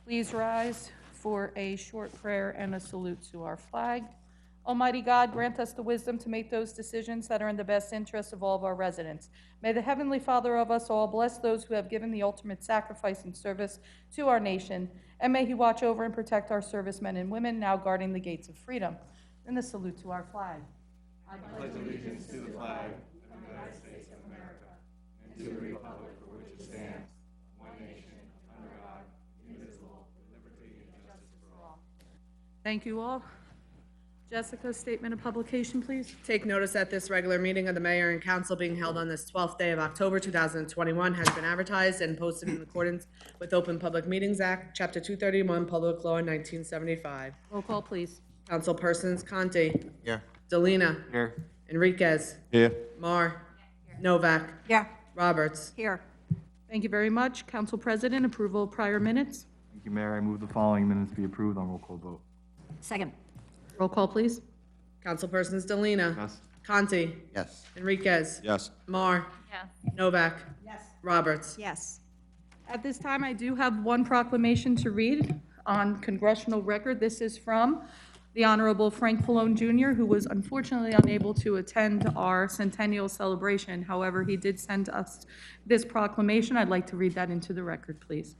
Please rise for a short prayer and a salute to our flag. Almighty God, grant us the wisdom to make those decisions that are in the best interest of all of our residents. May the Heavenly Father of us all bless those who have given the ultimate sacrifice and service to our nation, and may He watch over and protect our servicemen and women now guarding the gates of freedom. And the salute to our flag. I pledge allegiance to the flag of the United States of America and to the republic for which it stands, one nation, under God, indivisible, with liberty and justice for all. Thank you all. Jessica, statement of publication, please. Take notice that this regular meeting of the mayor and council being held on this 12th day of October 2021 has been advertised and posted in accordance with Open Public Meetings Act, Chapter 231, Public Law 1975. Roll call, please. Councilpersons Conti. Here. Delina. Here. Enriquez. Here. Mar. Novak. Yeah. Roberts. Here. Thank you very much. Council President, approval of prior minutes. Thank you, Mayor. I move the following minutes be approved on roll call vote. Second. Roll call, please. Councilpersons Delina. Yes. Conti. Yes. Enriquez. Yes. Mar. Yes. Novak. Yes. Roberts. Yes. At this time, I do have one proclamation to read on congressional record. This is from the Honorable Frank Pallone Jr., who was unfortunately unable to attend our centennial celebration. However, he did send us this proclamation. I'd like to read that into the record, please.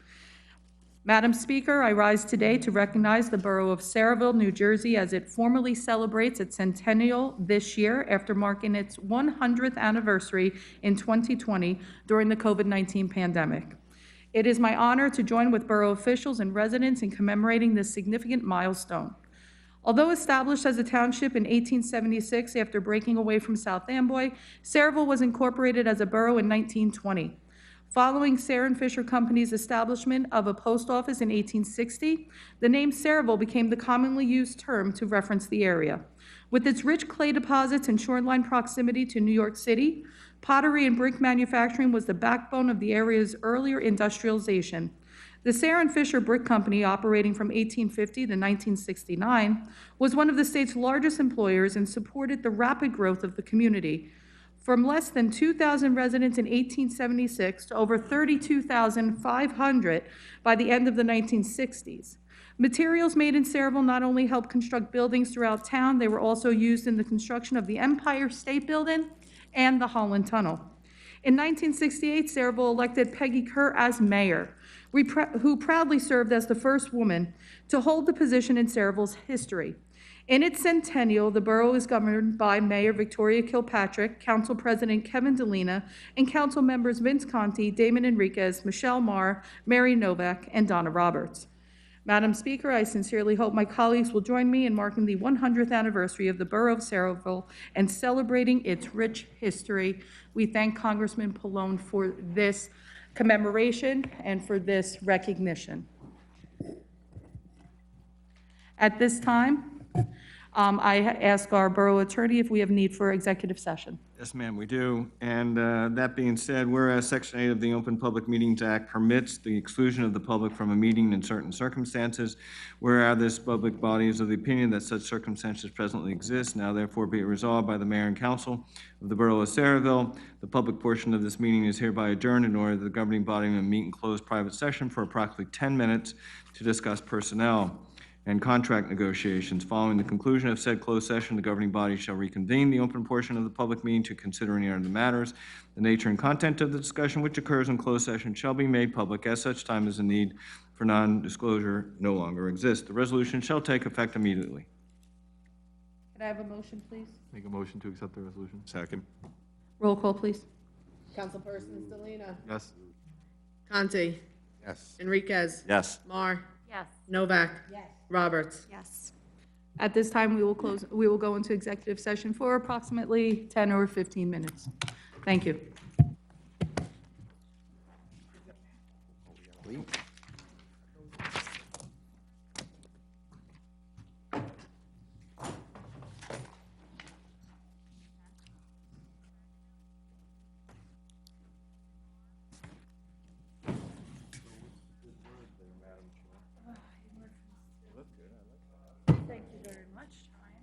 Madam Speaker, I rise today to recognize the Borough of Saraville, New Jersey, as it formally celebrates its centennial this year after marking its 100th anniversary in 2020 during the COVID-19 pandemic. It is my honor to join with borough officials and residents in commemorating this significant milestone. Although established as a township in 1876 after breaking away from South Amboy, Saraville was incorporated as a borough in 1920. Following Sayre and Fisher Company's establishment of a post office in 1860, the name Saraville became the commonly used term to reference the area. With its rich clay deposits and shoreline proximity to New York City, pottery and brick manufacturing was the backbone of the area's earlier industrialization. The Sayre and Fisher Brick Company, operating from 1850 to 1969, was one of the state's largest employers and supported the rapid growth of the community. From less than 2,000 residents in 1876 to over 32,500 by the end of the 1960s. Materials made in Saraville not only helped construct buildings throughout town, they were also used in the construction of the Empire State Building and the Holland Tunnel. In 1968, Saraville elected Peggy Kerr as mayor, who proudly served as the first woman to hold the position in Saraville's history. In its centennial, the borough is governed by Mayor Victoria Kilpatrick, Council President Kevin Delina, and council members Vince Conti, Damon Enriquez, Michelle Marr, Mary Novak, and Donna Roberts. Madam Speaker, I sincerely hope my colleagues will join me in marking the 100th anniversary of the borough of Saraville and celebrating its rich history. We thank Congressman Pallone for this commemoration and for this recognition. At this time, I ask our borough attorney if we have need for executive session. Yes, ma'am, we do. And that being said, whereas Section 8 of the Open Public Meetings Act permits the exclusion of the public from a meeting in certain circumstances, whereas this public body is of the opinion that such circumstances presently exist, now therefore be it resolved by the mayor and council of the borough of Saraville, the public portion of this meeting is hereby adjourned in order that the governing body may meet in closed private session for approximately 10 minutes to discuss personnel and contract negotiations. Following the conclusion of said closed session, the governing body shall reconvene the open portion of the public meeting to consider any other matters. The nature and content of the discussion which occurs in closed session shall be made public at such time as the need for non-disclosure no longer exists. The resolution shall take effect immediately. Can I have a motion, please? Make a motion to accept the resolution. Second. Roll call, please. Councilpersons Delina. Yes. Conti. Yes. Enriquez. Yes. Mar. Yes. Novak. Yes. Roberts. Yes. At this time, we will go into executive session for approximately 10 or 15 minutes. Thank you. Thank you very much. Trying.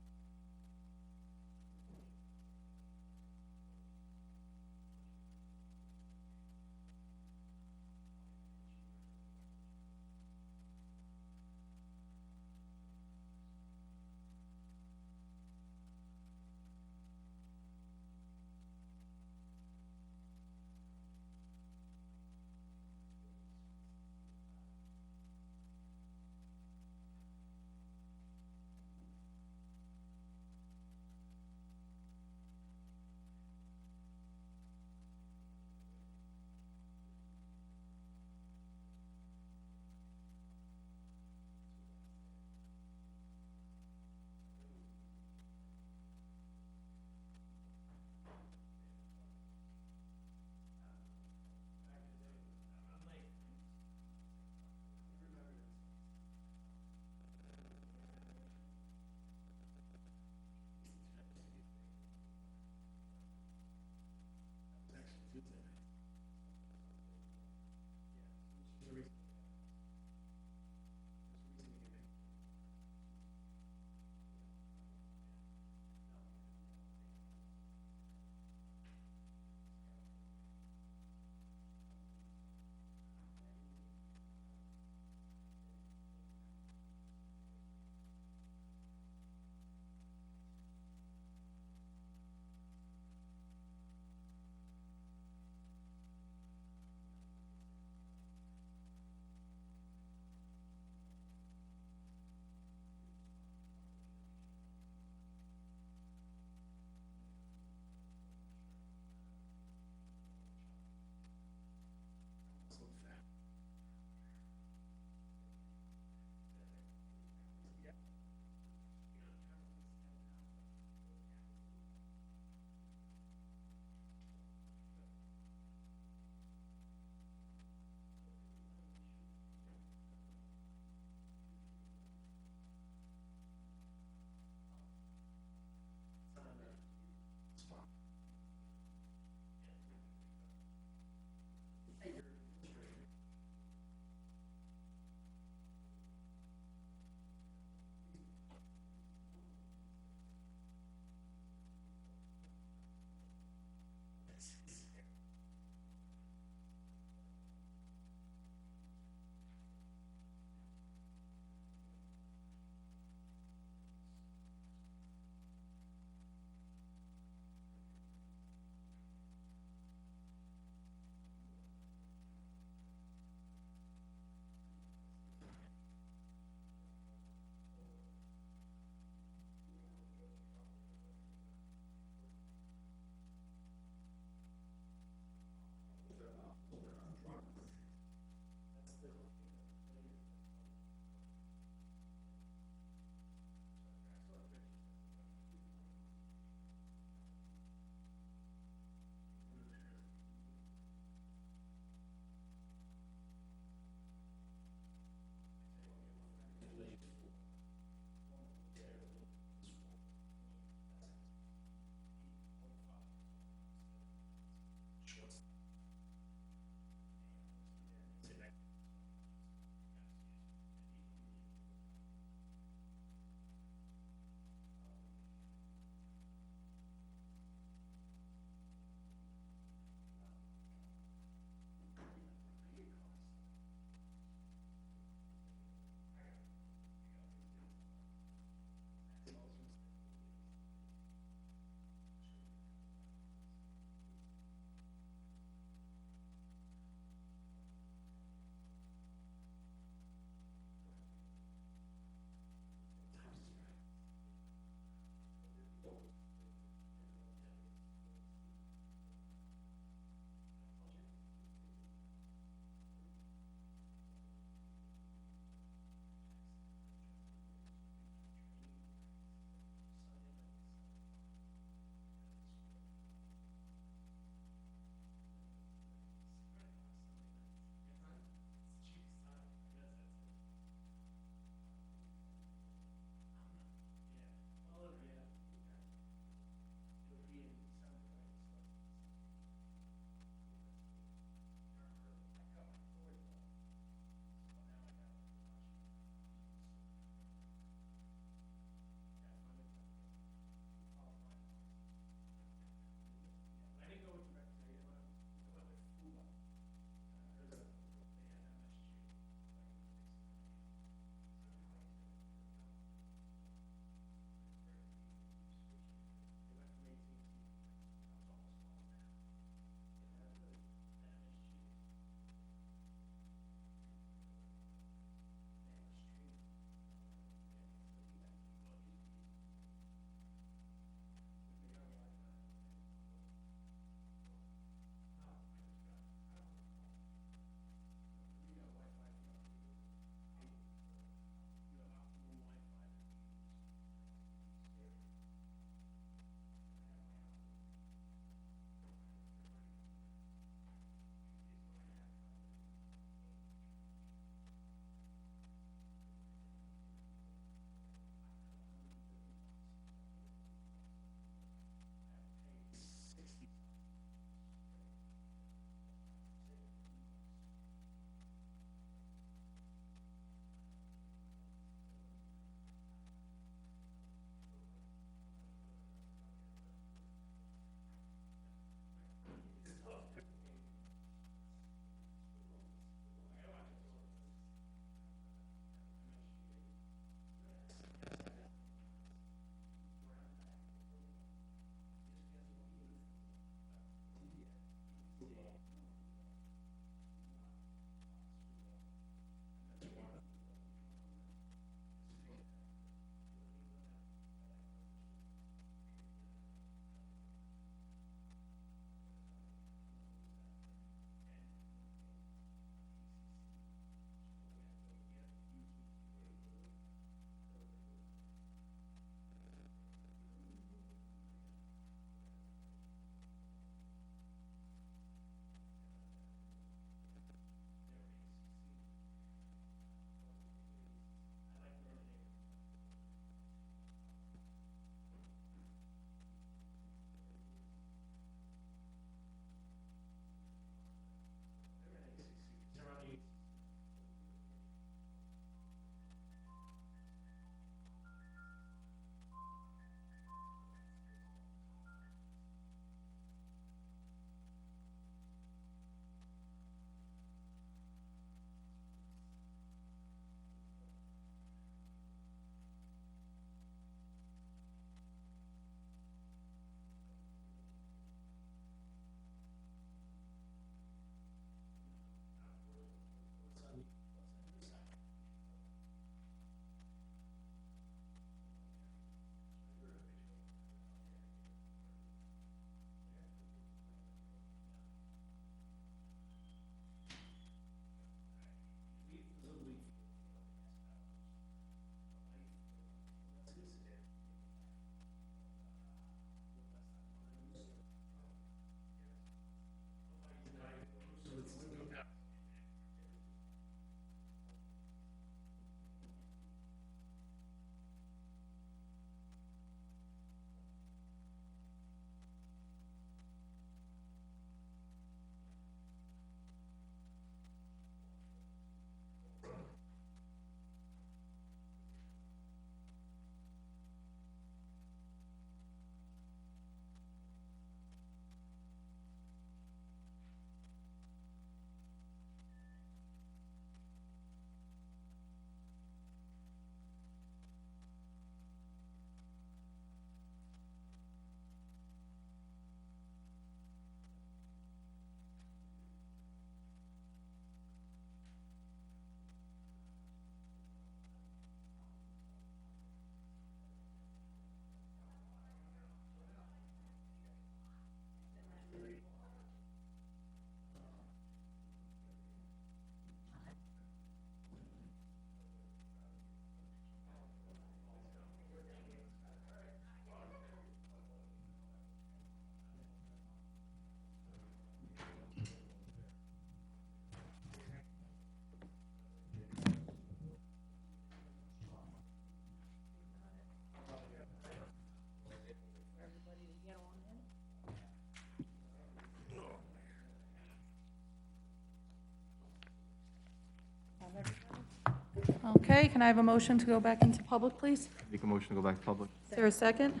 Okay, can I have a motion to go back into public, please? Make a motion to go back to public. Is there a second?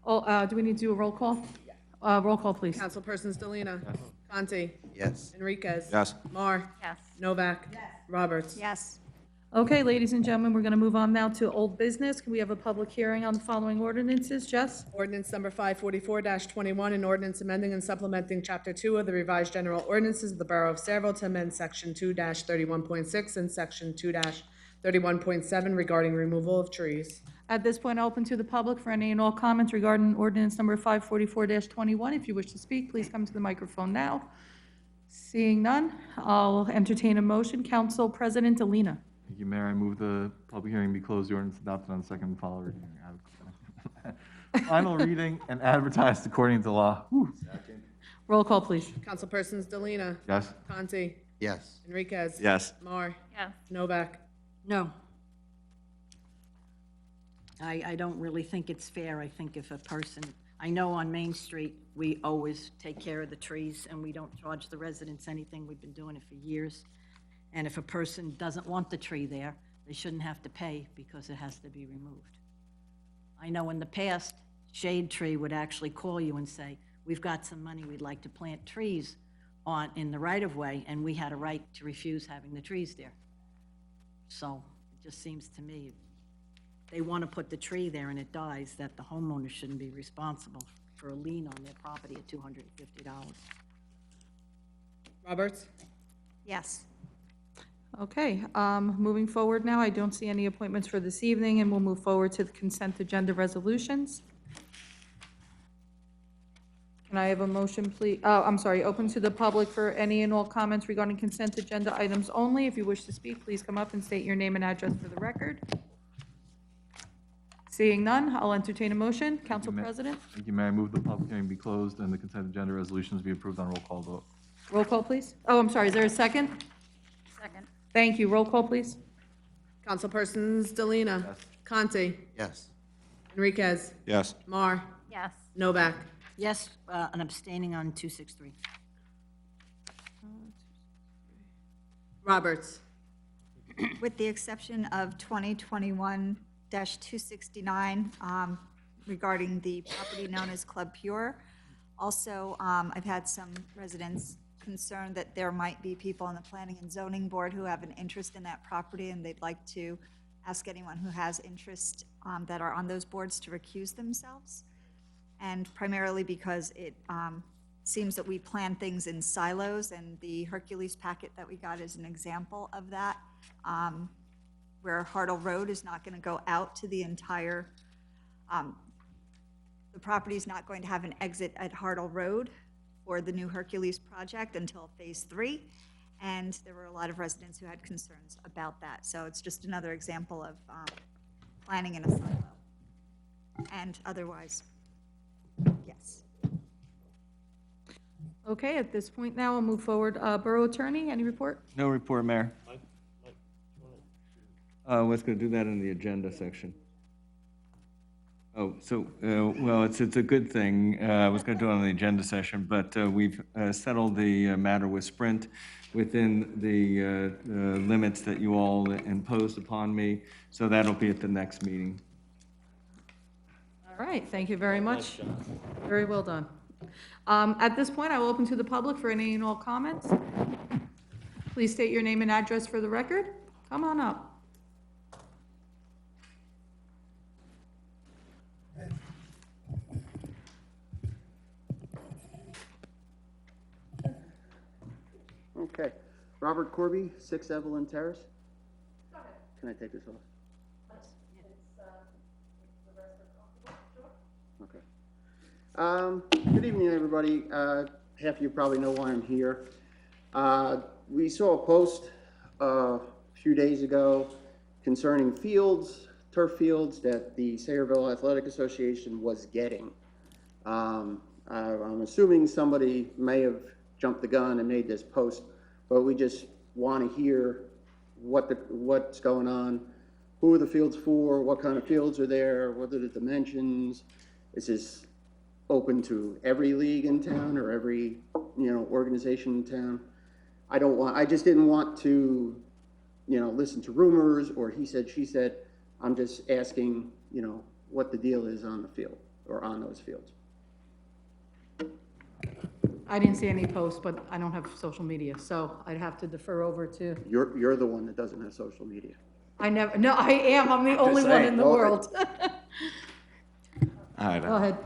Oh, do we need to do a roll call? Roll call, please. Councilpersons Delina. Conti. Yes. Enriquez. Yes. Mar. Yes. Novak. Roberts. Yes. Okay, ladies and gentlemen, we're going to move on now to old business. Can we have a public hearing on the following ordinances? Jess? Ordinance number 544-21, an ordinance amending and supplementing Chapter 2 of the revised general ordinances of the Borough of Sayreville to amend Section 2-31.6 and Section 2-31.7 regarding removal of trees. At this point, open to the public for any and all comments regarding ordinance number 544-21. If you wish to speak, please come to the microphone now. Seeing none, I'll entertain a motion. Council President Alina. Thank you, Mayor. I move the public hearing be closed, the ordinance adopted on second and final reading. Final reading and advertised according to law. Whew. Roll call, please. Councilpersons Delina. Yes. Conti. Yes. Enriquez. Yes. Mar. Yes. Novak. No. I don't really think it's fair. I think if a person, I know on Main Street, we always take care of the trees, and we don't charge the residents anything. We've been doing it for years. And if a person doesn't want the tree there, they shouldn't have to pay because it has to be removed. I know in the past, Shade Tree would actually call you and say, we've got some money, we'd like to plant trees in the right-of-way, and we had a right to refuse having the trees there. So it just seems to me, if they want to put the tree there and it dies, that the homeowner shouldn't be responsible for a lien on their property at $250. Roberts. Yes. Okay, moving forward now, I don't see any appointments for this evening, and we'll move forward to the consent agenda resolutions. Can I have a motion, please? Oh, I'm sorry, open to the public for any and all comments regarding consent agenda items only. If you wish to speak, please come up and state your name and address for the record. Seeing none, I'll entertain a motion. Council Ma- President? Thank you, Mayor. I move the public hearing be closed and the consent agenda resolutions be approved on roll call vote. Roll call, please. Oh, I'm sorry, is there a second? Second. Thank you. Roll call, please. Councilpersons Delina. Yes. Conti. Yes. Enriquez. Yes. Mar. Yes. Novak. Yes, and abstaining on 263. Roberts. With the exception of 2021-269 regarding the property known as Club Pure. Also, I've had some residents concerned that there might be people on the Planning and Zoning Board who have an interest in that property, and they'd like to ask anyone who has interest that are on those boards to recuse themselves. And primarily because it seems that we plan things in silos, and the Hercules packet that we got is an example of that, where Hartle Road is not going to go out to the entire, the property's not going to have an exit at Hartle Road for the new Hercules project until Phase 3, and there were a lot of residents who had concerns about that. So it's just another example of planning in a silo. And otherwise, yes. Okay, at this point now, we'll move forward. Borough Attorney, any report? No report, Mayor. Let's go do that in the agenda section. Oh, so, well, it's a good thing. I was going to do it on the agenda session, but we've settled the matter with Sprint within the limits that you all imposed upon me, so that'll be at the next meeting. All right, thank you very much. Very well done. At this point, I will open to the public for any and all comments. Please state your name and address for the record. Come on up. Okay. Robert Corby, 6 Evelyn Terrace. Can I take this off? Okay. Good evening, everybody. Half of you probably know why I'm here. We saw a post a few days ago concerning fields, turf fields, that the Sayreville Athletic Association was getting. I'm assuming somebody may have jumped the gun and made this post, but we just want to hear what's going on, who are the fields for, what kind of fields are there, what are the dimensions. Is this open to every league in town or every organization in town? I just didn't want to listen to rumors or he said, she said. I'm just asking, what the deal is on the field or on those fields. I didn't see any posts, but I don't have social media, so I'd have to defer over to, You're the one that doesn't have social media. I never, no, I am, I'm the only one in the saying. world. All right. Go ahead.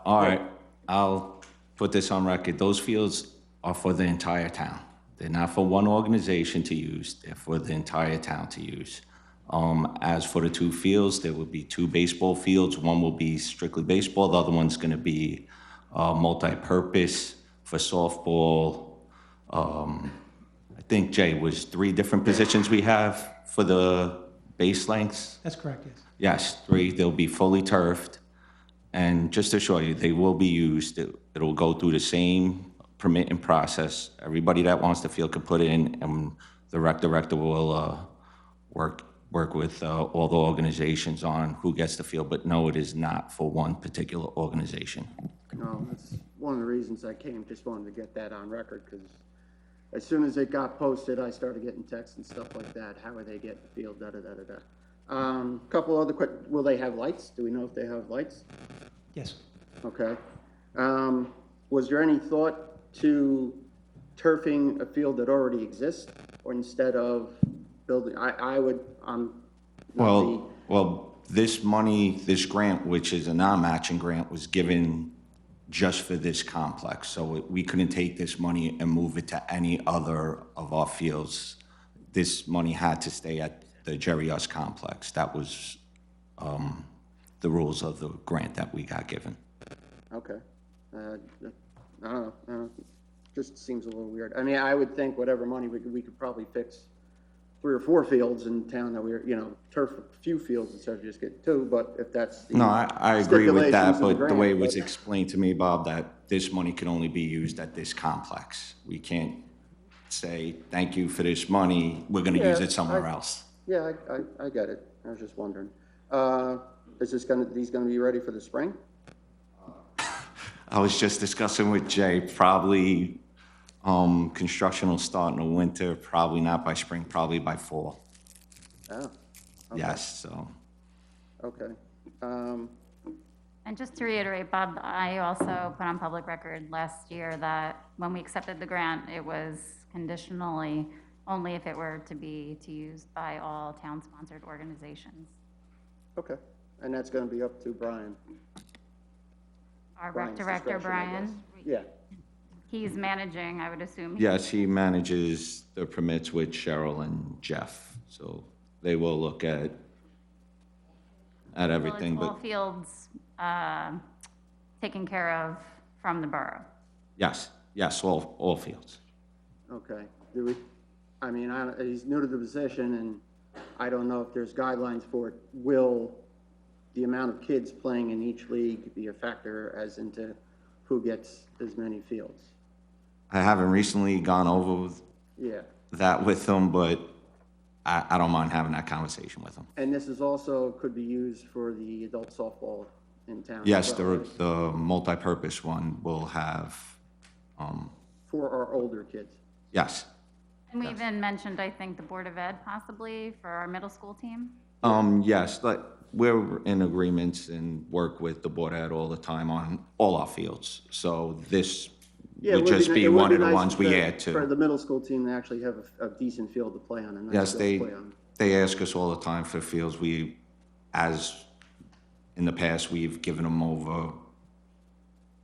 All right, I'll put this on record. Those fields are for the entire town. They're not for one organization to use, they're for the entire town to use. As for the two fields, there will be two baseball fields. One will be strictly baseball, the other one's gonna be multi-purpose for softball. I think, Jay, was 3 different positions we have for the base lengths? That's correct, yes. Yes, 3. They'll be fully turfed. And just to assure you, they will be used. It'll go through the same permitting process. Everybody that wants the field can put it in, and the rec director will work with all the organizations on who gets the field. But no, it is not for one particular organization. No, that's one of the reasons I came, just wanted to get that on record, because as soon as it got posted, I started getting texts and stuff like that. How are they getting the field, da-da-da-da-da. Couple other quick, will they have lights? Do we know if they have lights? Yes. Okay. Was there any thought to turfing a field that already exists, or instead of building, I would, Well, this money, this grant, which is a non-matching grant, was given just for this complex. So we couldn't take this money and move it to any other of our fields. This money had to stay at the Jerry Us complex. That was the rules of the grant that we got given. Okay. I don't know. Just seems a little weird. I mean, I would think whatever money we could probably fix 3 or 4 fields in town that we're, turf a few fields instead of just getting 2, but if that's the No, I agree with that, stipulations of but the way it grant, was explained to me, Bob, that this money can only be used at this complex. We can't say, thank you for this money, we're gonna use Yeah, it somewhere else. Yeah, I get it. I was just wondering. Is these gonna be ready for the spring? I was just discussing with Jay, probably, construction will start in the winter, probably not by spring, probably by fall. Oh, Yes, so. okay. And just to reiterate, Bob, I also put on public record last year that when we accepted the grant, it was conditionally only if it were to be used by all town-sponsored organizations. Okay. And that's gonna be up to Brian. Our rec Brian's director, discretion, I guess. Brian, Yeah, he's managing, I would assume. Yes, he manages the permits with Cheryl and Jeff, so they will look at everything, Well, it's all but fields taken care of from the borough. yes, all fields. okay. He's new to the position, and I don't know if there's guidelines for it. Will the amount of kids playing in each league be a factor as into who gets as many fields? I haven't recently gone over Yeah. that with them, but I don't mind having that conversation with them. And this is also, could be used for the adult softball in town? as Yes, well, right? the multi-purpose one will have, For our older kids? yes. And we even mentioned, I think, the Board of Ed possibly for our middle school team. Yes, but we're in agreements and work with the Board of Ed all the time on all our fields. So this Yeah, it would just be it would one of the nice ones we add For to. the middle school team to actually have a decent field to play on, a nice Yes, field to play on. they ask us all the time for fields. As in the past, we've given them over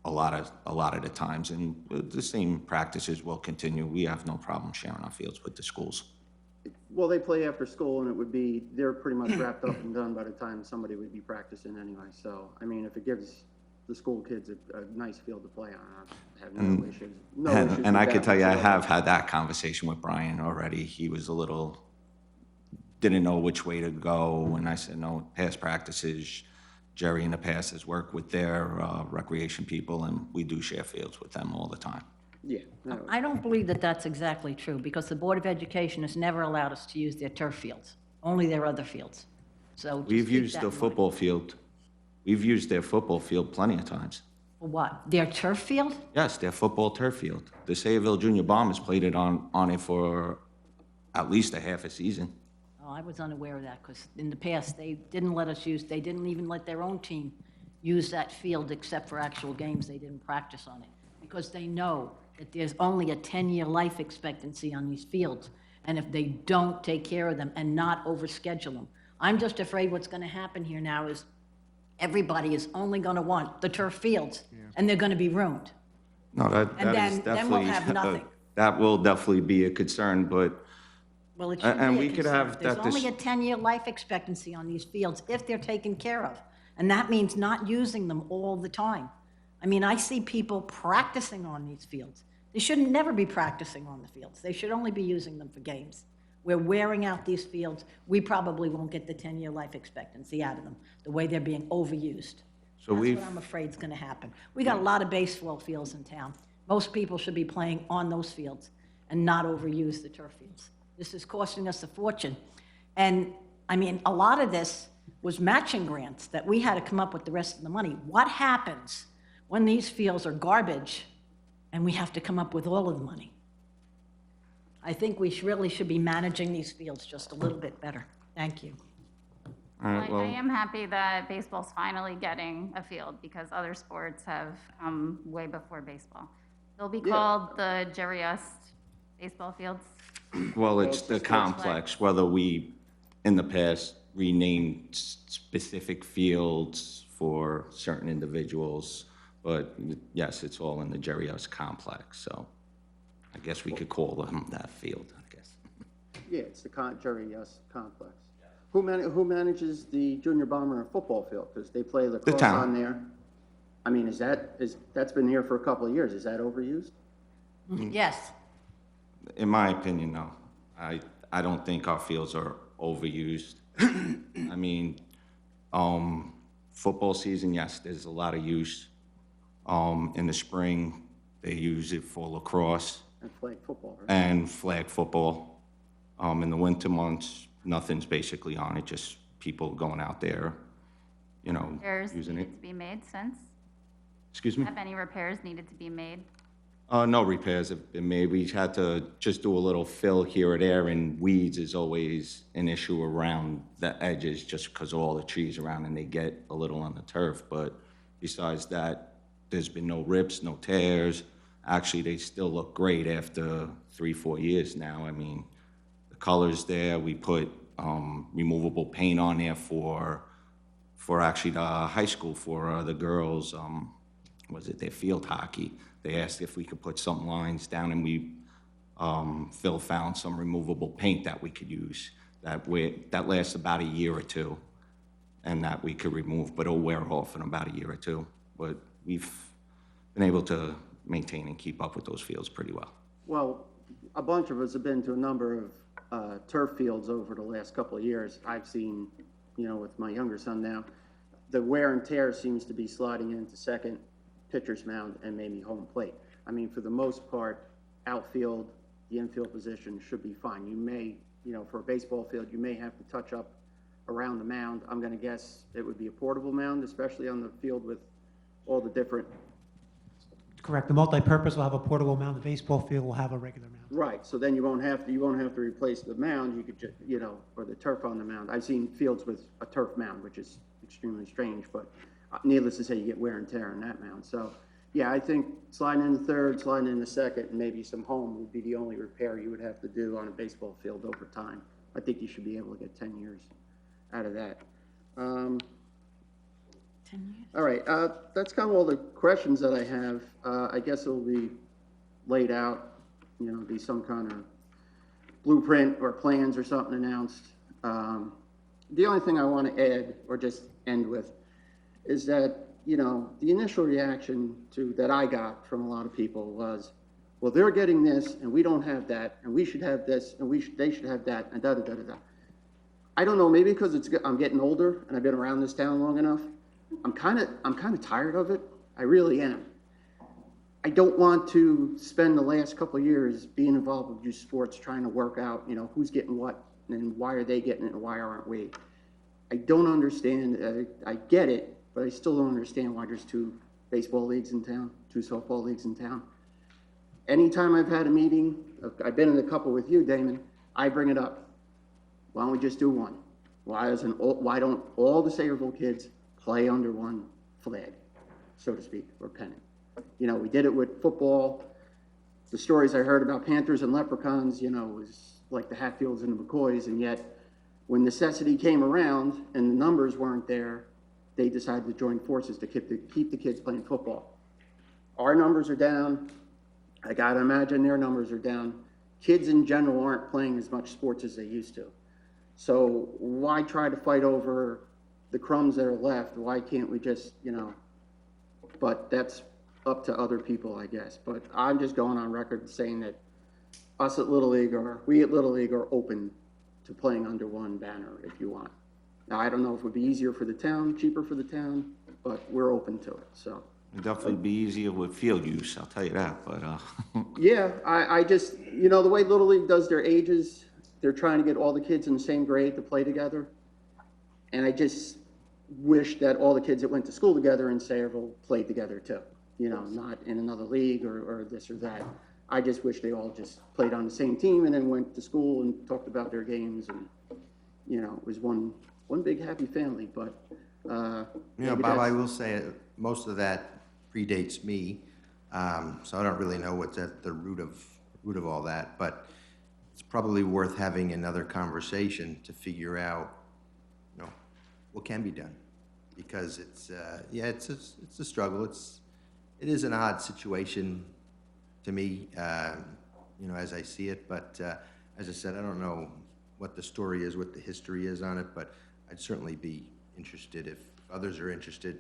a lot of the times, and the same practices will continue. We have no problem sharing our fields with the schools. Well, they play after school, and they're pretty much wrapped up and done by the time somebody would be practicing anyway. So, I mean, if it gives the school kids a nice field to play on, I have no issues. No issues with And I that could tell you, I whatsoever. have had that conversation with Brian already. He was didn't know which way to go, and I said, no, past practices, Jerry in the past has worked with their recreation people, and we do share fields with them all the time. Yeah, no, I don't believe that that's exactly true, because the Board of Education has never allowed us to use their turf fields, only their other fields. So just We've keep used that the in mind. football field, we've used their football field plenty of times. For what? Their turf field? Yes, their football turf field. The Sayreville Junior Bombers played it on it for at least a half a season. Oh, I was unaware of that, because in the past, they didn't let us use, they didn't even let their own team use that field except for actual games. They didn't practice on it, because they know that there's only a 10-year life expectancy on these fields, and if they don't take care of them and not overschedule them. I'm just afraid what's going to happen here now is everybody is only going to want the turf fields, and they're going to be ruined. No, that And is then definitely. we'll have nothing. That will definitely be a concern, but Well, it should And be a we could concern. have There's that only a 10-year life expectancy on these fields if they're taken care of. And that means not using them all the time. I mean, I see people practicing on these fields. They shouldn't never be practicing on the fields. They should only be using them for games. We're wearing out these fields. We probably won't get the 10-year life expectancy out of them, the way they're being overused. So That's we've- what I'm afraid is going to happen. We got a lot of baseball fields in town. Most people should be playing on those fields and not overuse the turf fields. This is costing us a fortune. And, I mean, a lot of this was matching grants that we had to come up with the rest of the money. What happens when these fields are garbage and we have to come up with all of the money? I think we really should be managing these fields just a little bit better. Thank you. all right, I well, am happy that baseball's finally getting a field, because other sports have come way before baseball. They'll be called the Jerry Ust baseball fields. well, it's the complex, whether we, in the past, renamed specific fields for certain individuals, but yes, it's all in the Jerry Us complex, so I guess we could call them that field, I guess. Yeah, it's the Jerry Yuss complex. Who manages the junior bomber football field? Because they play lacrosse town. on there. I mean, that's been here for a couple of years. Is that overused? Yes. In my opinion, no. I don't think our fields are overused. I mean, football season, yes, there's a lot of use. In the spring, they use it for lacrosse And flag football, right? and flag football. In the winter months, nothing's basically on it, just people going out there, you know, Repairs using it. needed to be made since? Excuse me? Have any repairs needed to be made? No repairs have been made. We had to just do a little fill here or there, and weeds is always an issue around the edges just because of all the trees around and they get a little on the turf. But besides that, there's been no rips, no tears. Actually, they still look great after 3-4 years now. I mean, the color's there. We put removable paint on there for actually the high school for the girls. Was it their field hockey? They asked if we could put some lines down, and we, Phil found some removable paint that we could use that lasts about a year or two, and that we could remove, but it'll wear off in about a year or two. But we've been able to maintain and keep up with those fields pretty well. Well, a bunch of us have been to a number of turf fields over the last couple of years. I've seen, with my younger son now, the wear and tear seems to be sliding into second, pitcher's mound, and maybe home plate. I mean, for the most part, outfield, the infield position should be fine. You may, for a baseball field, you may have to touch up around the mound. I'm gonna guess it would be a portable mound, especially on the field with all the different. Correct. The multipurpose will have a portable mound. The baseball field will have a regular mound. Right, so then you won't have to replace the mound. You could just, or the turf on the mound. I've seen fields with a turf mound, which is extremely strange, but needless to say, you get wear and tear on that mound. So, yeah, I think sliding into third, sliding into second, and maybe some home would be the only repair you would have to do on a baseball field over time. I think you should be able to get 10 years out of that. 10 years? All right, that's kind of all the questions that I have. I guess it'll be laid out, be some kind of blueprint or plans or something announced. The only thing I want to add, or just end with, is that, the initial reaction that I got from a lot of people was, well, they're getting this and we don't have that, and we should have this and they should have that, and da-da-da-da-da. I don't know, maybe because I'm getting older and I've been around this town long enough. I'm kind of tired of it. I really am. I don't want to spend the last couple of years being involved with youth sports, trying to work out, who's getting what and why are they getting it and why aren't we? I don't understand. I get it, but I still don't understand why there's 2 baseball leagues in town, 2 softball leagues in town. Anytime I've had a meeting, I've been in a couple with you, Damon, I bring it up. Why don't we just do one? Why don't all the Sayreville kids play under one flag, so to speak, or pennant? You know, we did it with football. The stories I heard about Panthers and Leprechauns, you know, was like the Hatfields and the McCoys, and yet when necessity came around and the numbers weren't there, they decided to join forces to keep the kids playing football. Our numbers are down. I gotta imagine their numbers are down. Kids in general aren't playing as much sports as they used to. So why try to fight over the crumbs that are left? Why can't we just, you know, but that's up to other people, I guess. But I'm just going on record saying that we at Little League are open to playing under one banner if you want. Now, I don't know if it would be easier for the town, cheaper for the town, but we're open to it, so. It'd definitely be easier with field use, I'll tell you that, but, Yeah, I just, you know, the way Little League does their ages, they're trying to get all the kids in the same grade to play together. And I just wish that all the kids that went to school together in Sayreville played together too. You know, not in another league or this or that. I just wish they all just played on the same team and then went to school and talked about their games and, you know, it was one big happy family, but, You know, maybe Bob, I that's- will say, most of that predates me, so I don't really know what's at the root of all that, but it's probably worth having another conversation to figure out, you know, what can be done. Because it's, yeah, it's a struggle. It is an odd situation to me, you know, as I see it, but as I said, I don't know what the story is, what the history is on it, but I'd certainly be interested, if others are interested,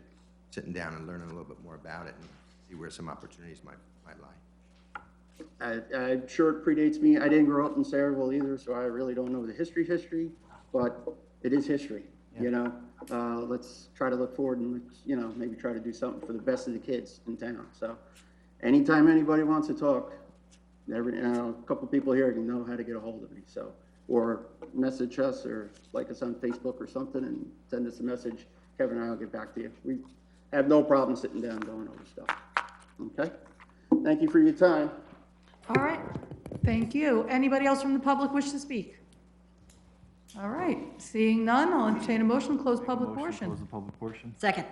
sitting down and learning a little bit more about it and see where some opportunities might lie. I'm sure it predates me. I didn't grow up in Sayreville either, so I really don't know the history, but it is history, you know? Let's try to look forward and, you know, maybe try to do something for the best of the kids in town. So anytime anybody wants to talk, you know, a couple people here can know how to get a hold of me, so. Or message us or like us on Facebook or something and send us a message. Kevin and I will get back to you. We have no problem sitting down going over stuff. Okay? Thank you for your time. All right, thank you. Anybody else from the public wish to speak? All right, seeing none, I'll entertain a motion to close public Motion to portion. close the public portion. Second.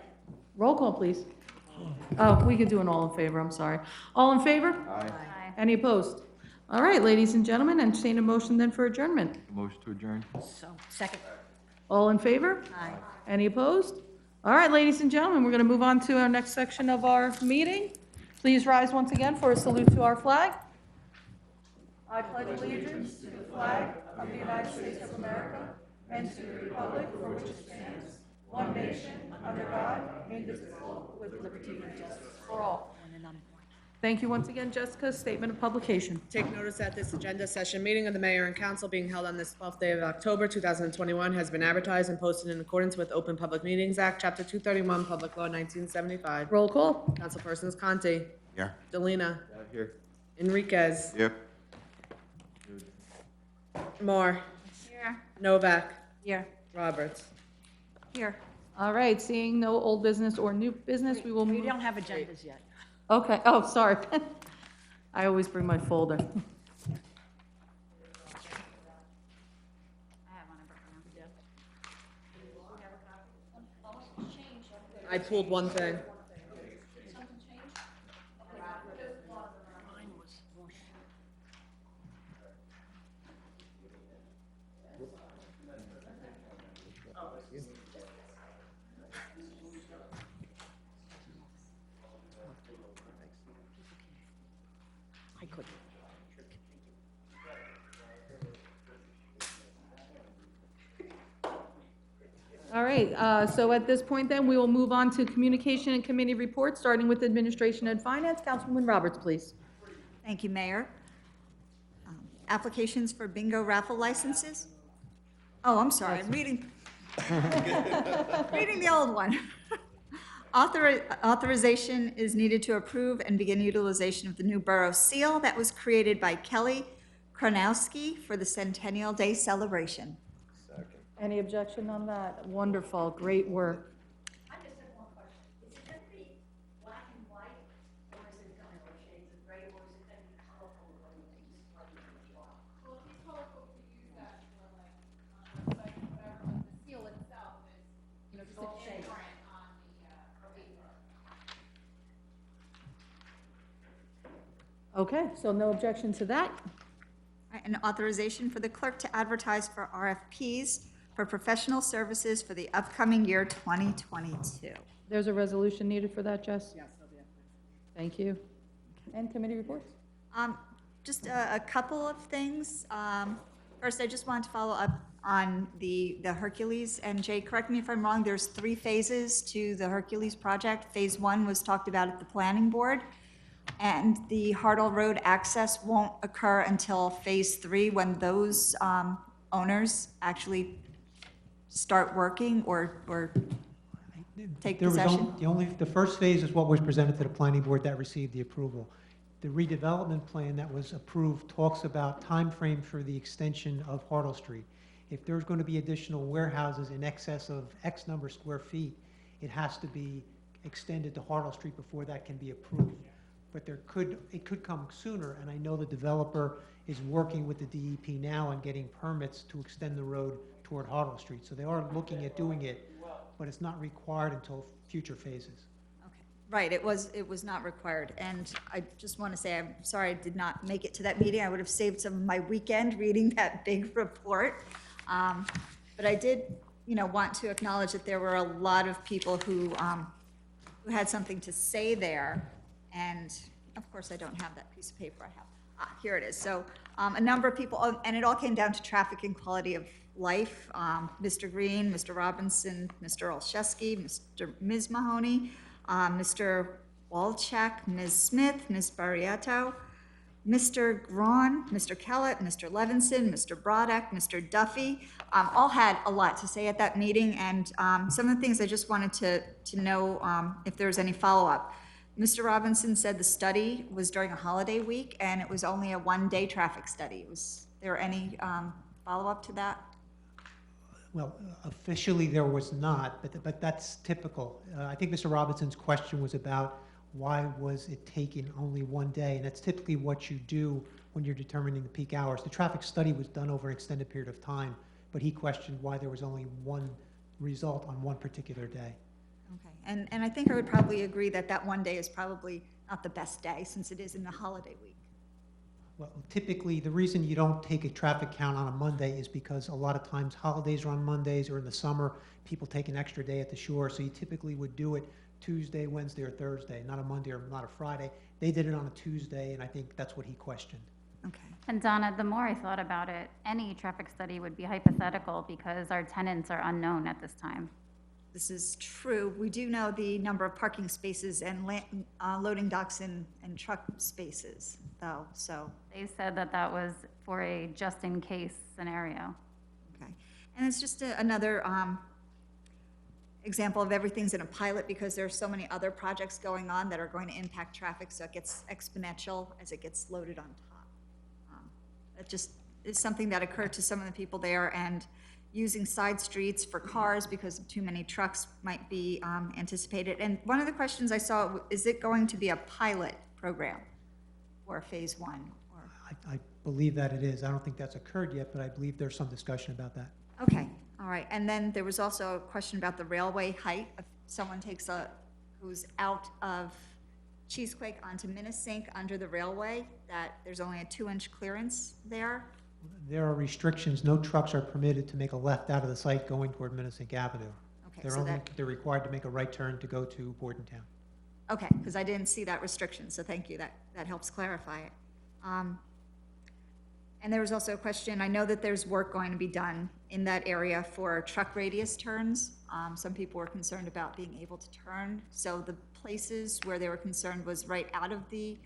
Roll call, please. Oh, we could do an all in favor, I'm sorry. All in favor? Aye. Any opposed? All right, ladies and gentlemen, entertain a motion then for adjournment. Motion to adjourn. So, second. All in favor? Aye. Any opposed? All right, ladies and gentlemen, we're going to move on to our next section of our meeting. Please rise once again for a salute to our flag. I pledge allegiance to the flag of the United States of America and to the republic for which it stands, one nation, under God, indivisible, with liberty and justice for all. Thank you once again, Jessica. Statement of publication. Take notice that this agenda session meeting of the mayor and council being held on this 12th day of October, 2021 has been advertised and posted in accordance with Open Public Meetings Act, Chapter 231, Public Law 1975. Roll call. Councilpersons Conti. Here. Delina. Here. Enriquez. Here. Moore. Here. Novak. Here. Roberts. Here. All right, seeing no old business or new business, we will We move. don't have agendas yet. Okay, oh, sorry. I always bring my folder. I have one in Brooklyn. I pulled one thing. I couldn't. All right, so at this point then, we will move on to communication and committee reports, starting with administration and finance. Councilwoman Roberts, please. Thank you, Mayor. Applications for bingo raffle licenses? Oh, I'm sorry, I'm reading, reading the old one. Authorization is needed to approve and begin utilization of the new borough seal that was created by Kelly Kronowski for the Centennial Day celebration. Any objection on that? Wonderful, great work. I just have one question. Is it gonna be black and white, or is it gonna be shades of gray, or is it gonna be colorful the way it is? Well, if it's colorful for you, Okay, so no objection to that. An authorization for the clerk to advertise for RFPs for professional services for the upcoming year 2022. There's a resolution needed for that, Jess? Yes, thank you. And committee reports? Just a couple of things. First, I just wanted to follow up on the Hercules. And Jay, correct me if I'm wrong, there's 3 phases to the Hercules project. Phase 1 was talked about at the planning board. And the Hartle Road access won't occur until Phase 3, when those owners actually start working or take There was possession. the first phase is what was presented to the planning board that received the approval. The redevelopment plan that was approved talks about time frame for the extension of Hartle Street. If there's going to be additional warehouses in excess of X number of square feet, it has to be extended to Hartle Street before that can be approved. But it could come sooner, and I know the developer is working with the DEP now on getting permits to extend the road toward Hartle Street. So they are looking at doing it, but it's not required until future phases. Okay. Right, it was not required. And I just want to say, I'm sorry I did not make it to that meeting. I would have saved some of my weekend reading that big report. But I did, want to acknowledge that there were a lot of people who had something to say there. And of course, I don't have that piece of paper I have. Here it is. So a number of people, and it all came down to traffic and quality of life. Mr. Green, Mr. Robinson, Mr. Olszewski, Ms. Mahoney, Mr. Walczak, Ms. Smith, Ms. Barrietto, Mr. Braun, Mr. Kellett, Mr. Levinson, Mr. Brodak, Mr. Duffy, all had a lot to say at that meeting. And some of the things I just wanted to know if there was any follow-up. Mr. Robinson said the study was during a holiday week, and it was only a one-day traffic study. Was there any follow-up to that? Well, officially there was not, but that's typical. I think Mr. Robinson's question was about why was it taking only one day, and that's typically what you do when you're determining the peak hours. The traffic study was done over an extended period of time, but he questioned why there was only one result on one particular day. Okay, and I think I would probably agree that that one day is probably not the best day, since it is in the holiday week. Well, typically, the reason you don't take a traffic count on a Monday is because a lot of times holidays are on Mondays, or in the summer, people take an extra day at the shore, so you typically would do it Tuesday, Wednesday, or Thursday, not a Monday or not a Friday. They did it on a Tuesday, and I think that's what he questioned. Okay. And Donna, the more I thought about it, any traffic study would be hypothetical because our tenants are unknown at this time. This is true. We do know the number of parking spaces and loading docks and truck spaces, though, so. They said that that was for a just-in-case scenario. Okay. And it's just another example of everything's in a pilot, because there are so many other projects going on that are going to impact traffic, so it gets exponential as it gets loaded on top. It just is something that occurred to some of the people there, and using side streets for cars because too many trucks might be anticipated. And one of the questions I saw, is it going to be a pilot program or phase 1? Or? I believe that it is. I don't think that's occurred yet, but I believe there's some discussion about that. Okay, all right. And then there was also a question about the railway height. If someone who's out of Cheesequake onto Minnesink under the railway, that there's only a 2-inch clearance there. There are restrictions. No trucks are permitted to make a left out of the site going toward Minnesink Avenue. Okay, so They're required to make a right turn to go to Bordentown. Okay, because I didn't see that restriction, so thank you. That helps clarify it. And there was also a question, I know that there's work going to be done in that area for truck radius turns. Some people were concerned about being able to turn. So the places where they were concerned was right out of the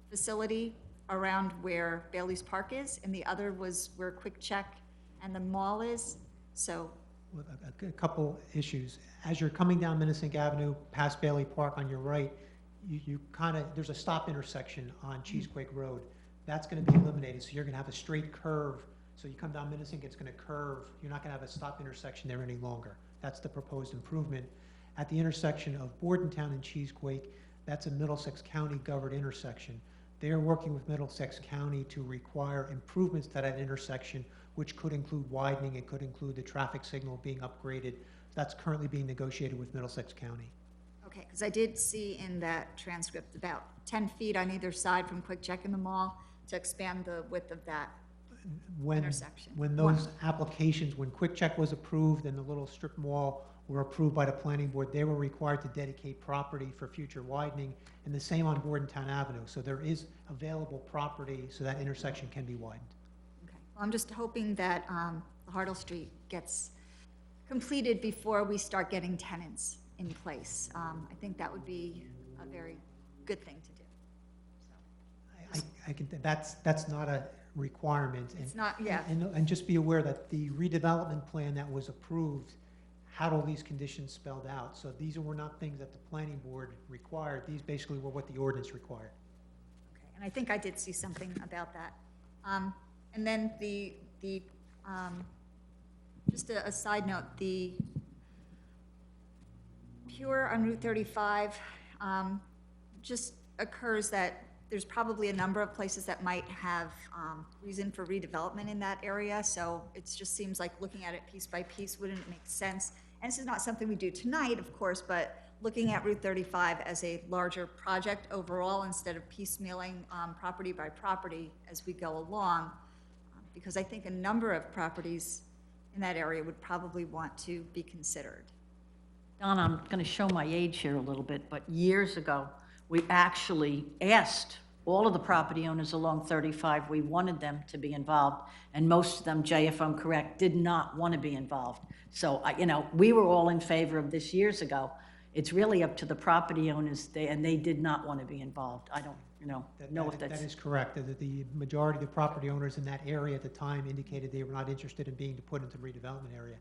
facility around where Bailey's Park is, and the other was where Quick Check and the mall is. So Well, a couple issues. As you're coming down Minnesink Avenue, past Bailey Park on your right, you kind of, there's a stop intersection on Cheesequake Road. That's going to be eliminated, so you're going to have a straight curve. So you come down Minnesink, it's going to curve. You're not going to have a stop intersection there any longer. That's the proposed improvement. At the intersection of Bordentown and Cheesequake, that's a Middlesex County governed intersection. They are working with Middlesex County to require improvements to that intersection, which could include widening, it could include the traffic signal being upgraded. That's currently being negotiated with Middlesex County. Okay, because I did see in that transcript about 10 feet on either side from Quick Check in the mall to expand the width of that. When, Intersection. when those applications, when Quick Check was approved and the little strip mall were approved by the planning board, they were required to dedicate property for future widening, and the same on Bordentown Avenue. So there is available property so that intersection can be widened. Okay, well, I'm just hoping that the Hartle Street gets completed before we start getting tenants in place. I think that would be a very good thing to do. I can, that's not a requirement. And- It's not, yeah. And just be aware that the redevelopment plan that was approved had all these conditions spelled out. So these were not things that the planning board required. These basically were what the ordinance required. Okay, and I think I did see something about that. And then just a side note, the Pure on Route 35, just occurs that there's probably a number of places that might have reason for redevelopment in that area. So it just seems like looking at it piece by piece wouldn't make sense. And this is not something we do tonight, of course, but looking at Route 35 as a larger project overall instead of piecemealing property by property as we go along, because I think a number of properties in that area would probably want to be considered. Don, I'm going to show my age here a little bit, but years ago, we actually asked all of the property owners along 35, we wanted them to be involved, and most of them, Jay, if I'm correct, did not want to be involved. So, you know, we were all in favor of this years ago. It's really up to the property owners, and they did not want to be involved. I don't, know if that's... That is correct. The majority of the property owners in that area at the time indicated they were not interested in being put into the redevelopment area.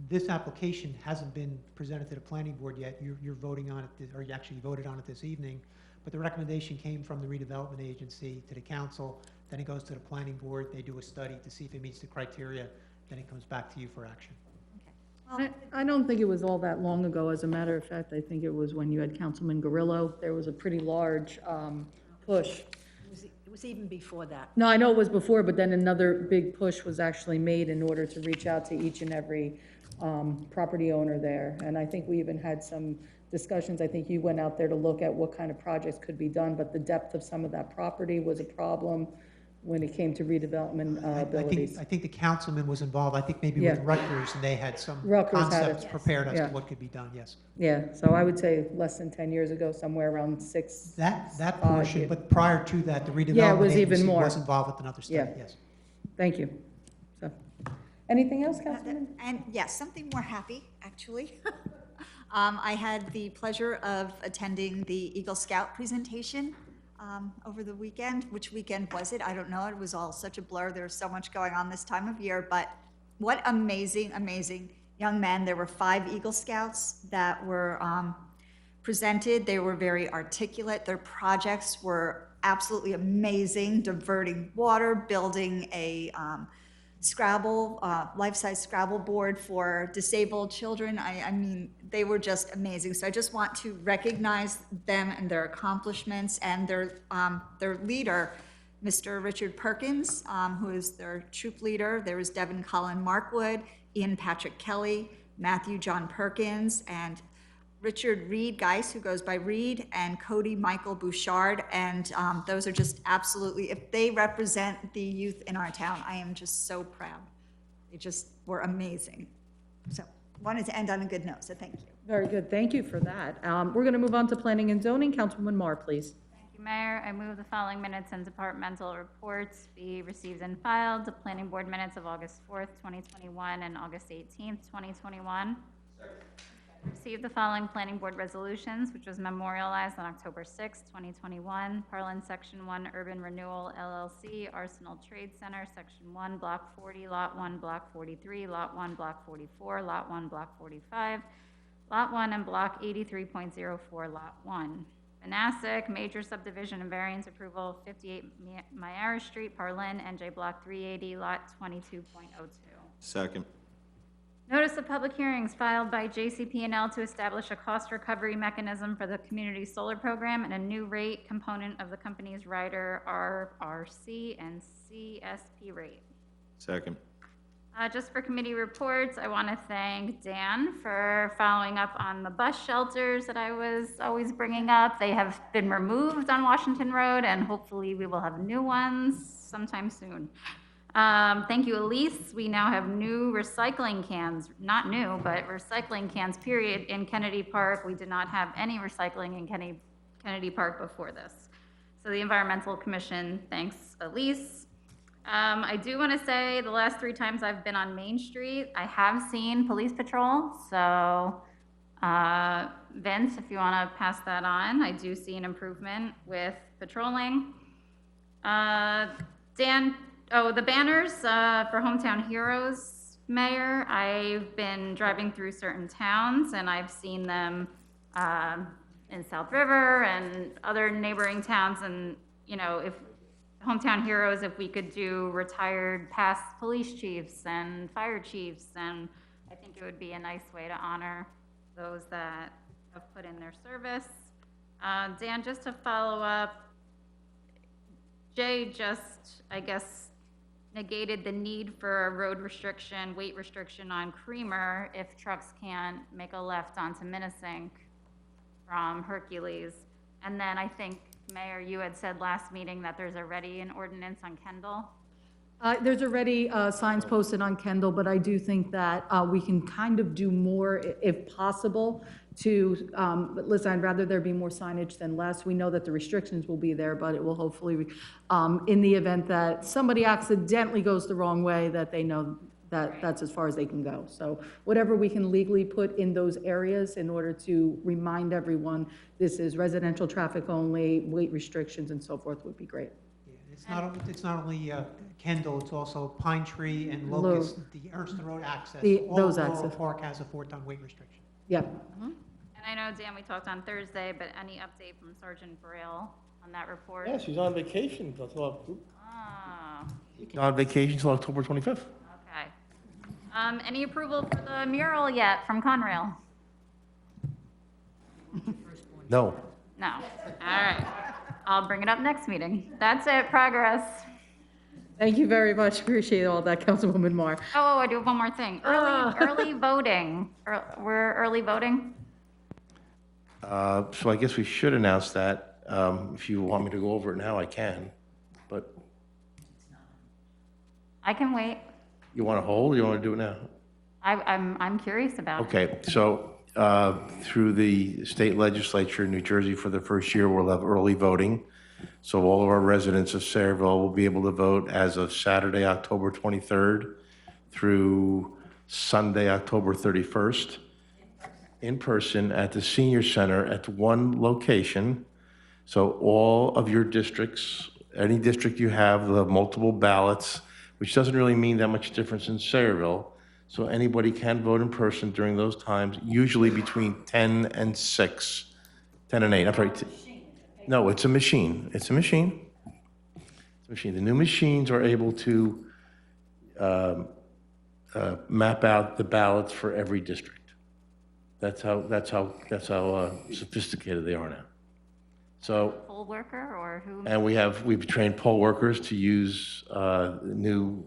This application hasn't been presented to the planning board yet. You're voting on it, or you actually voted on it this evening. But the recommendation came from the redevelopment agency to the council, then it goes to the planning board, they do a study to see if it meets the criteria, then it comes back to you for action. I don't think it was all that long ago. As a matter of fact, I think it was when you had Councilman Garillo. There was a pretty large push. It was even before that. No, I know it was before, but then another big push was actually made in order to reach out to each and every property owner there. And I think we even had some discussions. I think you went out there to look at what kind of projects could be done, but the depth of some of that property was a problem when it came to redevelopment abilities. I think the councilman was involved, I think maybe Yeah. with Rutgers, and they had some Rutgers had it. concepts prepared as Yeah. to what could be done, yes. Yeah, so I would say less than 10 years ago, somewhere around 6. That 5, portion, yeah. but prior to that, the Yeah, it redevelopment was even agency more. was involved with another study, Yeah. yes. Thank you. So, anything else, Councilman? And yes, something more happy, actually. I had the pleasure of attending the Eagle Scout presentation over the weekend. Which weekend was it? I don't know. It was all such a blur. There's so much going on this time of year, but what amazing, amazing young men. There were 5 Eagle Scouts that were presented. They were very articulate. Their projects were absolutely amazing, diverting water, building a Scrabble, life-size Scrabble board for disabled children. I mean, they were just amazing. So I just want to recognize them and their accomplishments and their leader, Mr. Richard Perkins, who is their troop leader. There was Devin Colin Markwood, Ian Patrick Kelly, Matthew John Perkins, and Richard Reed Geis, who goes by Reed, and Cody Michael Bouchard, and those are just absolutely, if they represent the youth in our town, I am just so proud. They just were amazing. So, wanted to end on a good note, so thank you. Very good, thank you for that. We're going to move on to planning and zoning. Councilwoman Marr, please. Thank you, Mayor. I move the following minutes and departmental reports be received and filed. The planning board minutes of August 4th, 2021, and August 18th, 2021. Received the following planning board resolutions, which was memorialized on October 6, 2021. Parlin Section 1 Urban Renewal LLC, Arsenal Trade Center, Section 1, Block 40, Lot 1, Block 43, Lot 1, Block 44, Lot 1, Block 45, Lot 1, and Block 83.04, Lot 1. Manasek, major subdivision and variance approval, 58 Myara Street, Parlin, NJ Block 380, Lot 22.02. Second. Notice of public hearings filed by JCP&L to establish a cost recovery mechanism for the community solar program and a new rate component of the company's rider RRC and CSP rate. Second. Just for committee reports, I want to thank Dan for following up on the bus shelters that I was always bringing up. They have been removed on Washington Road, and hopefully we will have new ones sometime soon. Thank you, Elise. We now have new recycling cans, not new, but recycling cans, period, in Kennedy Park. We did not have any recycling in Kennedy Park before this. So the Environmental Commission thanks Elise. I do want to say the last 3 times I've been on Main Street, I have seen police patrol. So Vince, if you want to pass that on, I do see an improvement with patrolling. Dan, the banners for Hometown Heroes, Mayor, I've been driving through certain towns and I've seen them in South River and other neighboring towns. And, you know, if Hometown Heroes, if we could do retired past police chiefs and fire chiefs, and I think it would be a nice way to honor those that have put in their service. Dan, just to follow up, Jay just, I guess, negated the need for a road restriction, weight restriction on Creamer if trucks can't make a left onto Minnesink from Hercules. And then I think, Mayor, you had said last meeting that there's already an ordinance on Kendall. There's already signs posted on Kendall, but I do think that we can kind of do more if possible to, but listen, I'd rather there be more signage than less. We know that the restrictions will be there, but it will hopefully, in the event that somebody accidentally goes the wrong way, that they know that that's as far as they can go. So whatever we can legally put in those areas in order to remind everyone this is residential traffic only, weight restrictions and so forth would be great. Yeah, it's not only Kendall, it's also Pine Tree and Locust, the Ernst Road access. Those All access. Laurel Park has a 4-ton weight restriction. Yep. And I know, Dan, we talked on Thursday, but any update from Sergeant Braille on that report? Yeah, she's on vacation until, Oh, on vacation until October 25th. okay. Any approval for the mural yet from Conrail? No. No. All right. I'll bring it up next meeting. That's it, progress. Thank you very much. Appreciate all that, Councilwoman Marr. Oh, I do have one more thing. Early voting. We're early voting? So I guess we should announce that. If you want me to go over it now, I can. But I can wait. you want to hold or you want to do it now? I'm curious about it. Okay, so through the state legislature in New Jersey for the first year, we'll have early voting. So all of our residents of Sayreville will be able to vote as of Saturday, October 23rd through Sunday, October 31st, in person at the senior center at one location. So all of your districts, any district you have, will have multiple ballots, which doesn't really mean that much difference in Sayreville. So anybody can vote in person during those times, usually between 10 and 6, 10 and 8. I'm sorry. No, it's a machine. It's a machine. It's a machine. The new machines are able to map out the ballots for every district. That's how sophisticated they are now. So. Poll worker or who? And we've trained poll workers to use all new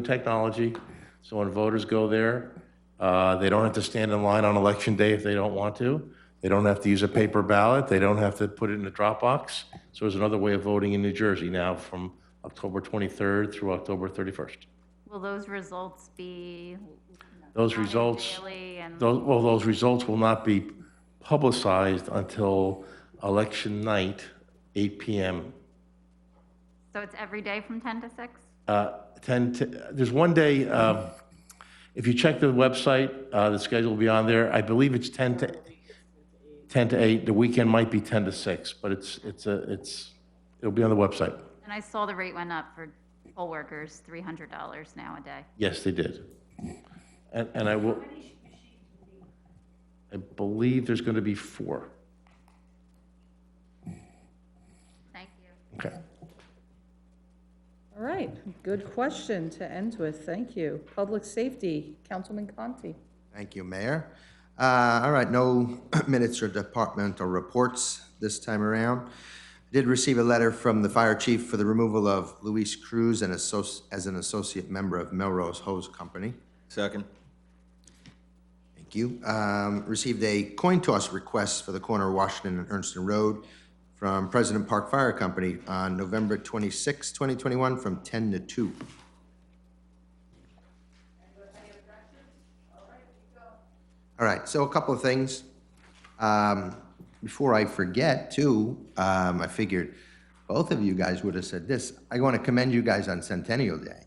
technology. So when voters go there, they don't have to stand in line on election day if they don't want to. They don't have to use a paper ballot. They don't have to put it in a drop box. So there's another way of voting in New Jersey now from October 23rd through October 31st. Will those results be? Those results, daily and- those results will not be publicized until election night, 8 p.m. So it's every day from 10 to 6? There's one day, if you check the website, the schedule will be on there. I believe it's 10 to 8. The weekend might be 10 to 6, but it'll be on the website. And I saw the rate went up for poll workers, $300 now a day. Yes, they did. And I believe there's going to be 4. Thank you. Okay. All right, good question to end with. Thank you. Public safety, Councilman Conti. Thank you, Mayor. All right, no minutes or departmental reports this time around. Did receive a letter from the fire chief for the removal of Luis Cruz as an associate member of Melrose Hose Company. Second. Thank you. Received a coin toss request for the corner of Washington and Ernston Road from President Park Fire Company on November 26, 2021, from 10 to 2. All right, so a couple of things. Before I forget, too, I figured both of you guys would have said this. I want to commend you guys on Centennial Day.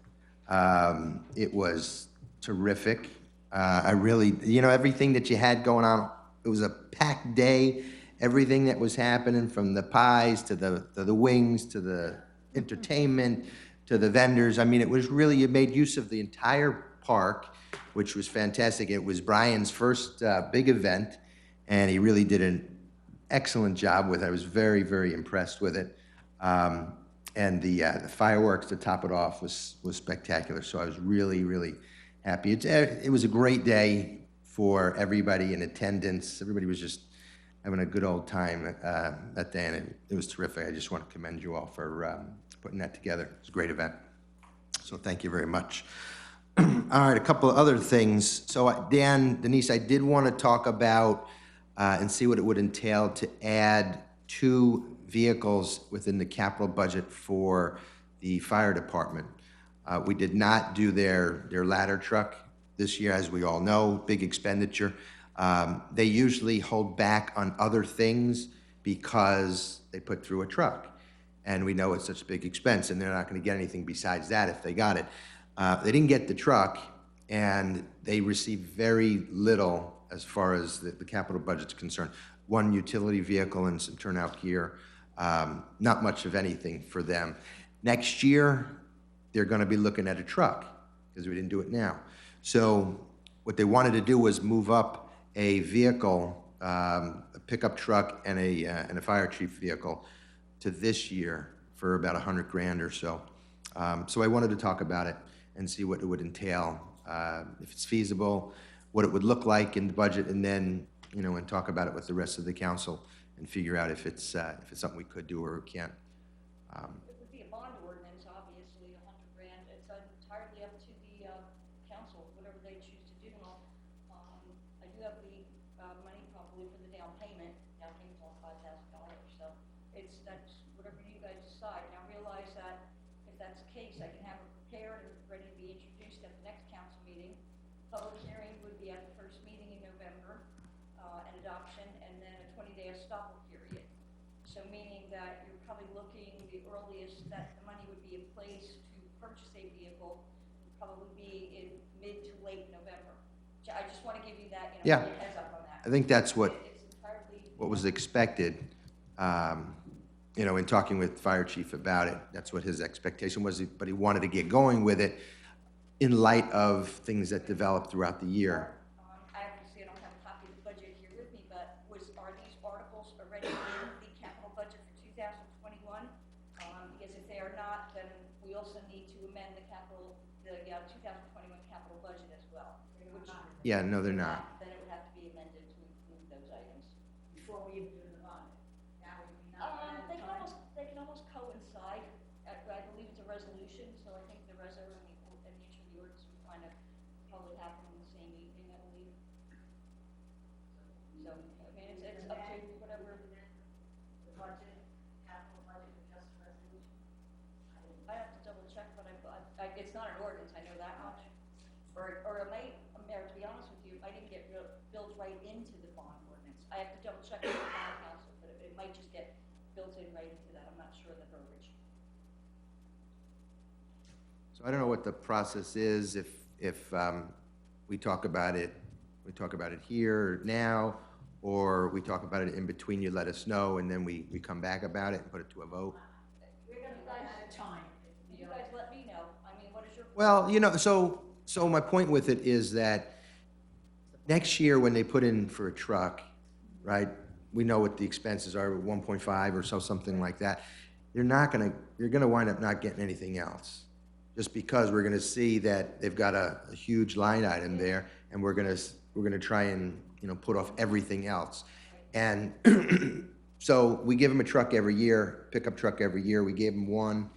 It was terrific. I really, everything that you had going on, it was a packed day. Everything that was happening, from the pies to the wings to the entertainment to the vendors. I mean, it was really, you made use of the entire park, which was fantastic. It was Brian's first big event, and he really did an excellent job with it. I was very, very impressed with it. And the fireworks to top it off was spectacular. So I was really, really happy. It was a great day for everybody in attendance. Everybody was just having a good old time that day, and it was terrific. I just want to commend you all for putting that together. It was a great event. So thank you very much. All right, a couple of other things. So Dan, Denise, I did want to talk about and see what it would entail to add 2 vehicles within the capital budget for the fire department. We did not do their ladder truck this year, as we all know, big expenditure. They usually hold back on other things because they put through a truck. And we know it's such a big expense, and they're not going to get anything besides that if they got it. They didn't get the truck, and they received very little as far as the capital budget's concerned. 1 utility vehicle and some turnout gear, not much of anything for them. Next year, they're going to be looking at a truck because we didn't do it now. So what they wanted to do was move up a vehicle, a pickup truck and a fire chief vehicle to this year for about $100,000 or so. So I wanted to talk about it and see what it would entail, if it's feasible, what it would look like in the budget, and then, and talk about it with the rest of the council and figure out if it's something we could do or can't. It would be a bond ordinance, obviously, $100,000. It's entirely up to the council, whatever they choose to do. I do have the money probably for the down payment. Down payment's on $5,000, so that's whatever you guys decide. Now realize that if that's the case, I can have it prepared and ready to be introduced at the next council meeting. Public hearing would be at the first meeting in November, and adoption, and then a 20-day estoppel period. So meaning that you're probably looking, the earliest that the money would be in place to purchase a vehicle would probably be in mid to late November. I just want to give you that, Yeah. heads up on that. I think that's what It's entirely. was expected, in talking with fire chief about it. That's what his expectation was, but he wanted to get going with it in light of things that developed throughout the year. I obviously don't have a copy of the budget here with me, but are these articles already in the capital budget for 2021? Because if they are not, then we also need to amend the 2021 capital budget as well. Which, Yeah, no, they're not. then it would have to be amended to include those items. Before we even do the bond. That would be They can almost coincide. I believe it's a resolution, so I think the reso and each of the ordinance would kind of probably happen in the same evening, I believe. So, I mean, it's up to whatever. The budget, capital budget, or just a resolution? I have to double check, but it's not an ordinance, I know that much. Or it may, Mayor, to be honest with you, I didn't get built right into the bond ordinance. I have to double check with the bond council, but it might just get built in right into that. I'm not sure of the verbiage. So I don't know what the process is, if we talk about it here now, or we talk about it in between, you let us know, and then we come back about it and put it to a vote. We're gonna at a time. You guys let me know. I mean, what is your? Well, so my point with it is that next year, when they put in for a truck, right, we know what the expenses are, 1.5 or so, something like that. You're gonna wind up not getting anything else. Just because we're gonna see that they've got a huge line item there, and we're gonna try and, put off everything else. And So we give them a truck every year, pickup truck every year. We gave them one.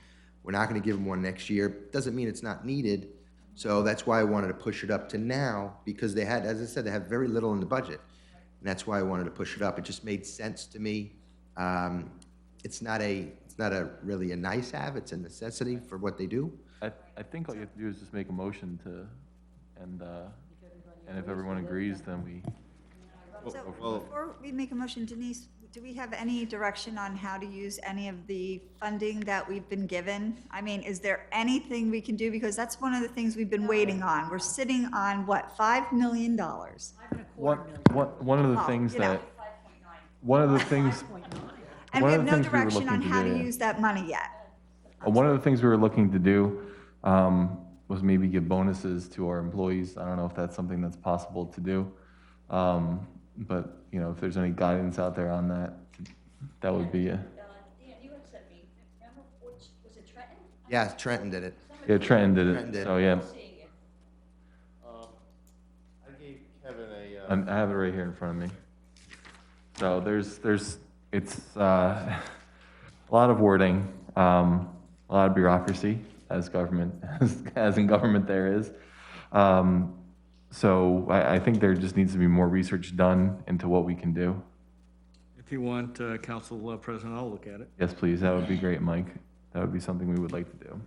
We're not gonna give them one next year. Doesn't mean it's not needed. So that's why I wanted to push it up to now, because they had, as I said, they have very little in the budget. And that's why I wanted to push it up. It just made sense to me. It's not a really a nice have, it's a necessity for what they do. I think all you have to do is just make a motion to, and if everyone agrees, then we, So before we make a motion, Denise, do we have any direction on how to use any of the funding that we've been given? I mean, is there anything we can do? Because that's one of the things we've been waiting on. We're sitting on, what, $5 million? one of the things you know. that, one of the things, And one we of have the no things we were direction on looking to how to do, use that money yet. one of the things we were looking to do was maybe give bonuses to our employees. I don't know if that's something that's possible to do. But, you know, if there's any guidance out there on that, that would be, Dan, you had sent me, remember, was it Trenton? Yeah, Trenton did it. yeah, Trenton did Trenton did it, it. so yeah. Seeing it. I gave Kevin I have it right here in front of me. So it's a lot of wording, a lot of bureaucracy, as government, as in government there is. So I think there just needs to be more research done into what we can do. If you want, Council President, I'll look at it. Yes, please, that would be great, Mike. That would be something we would like to do.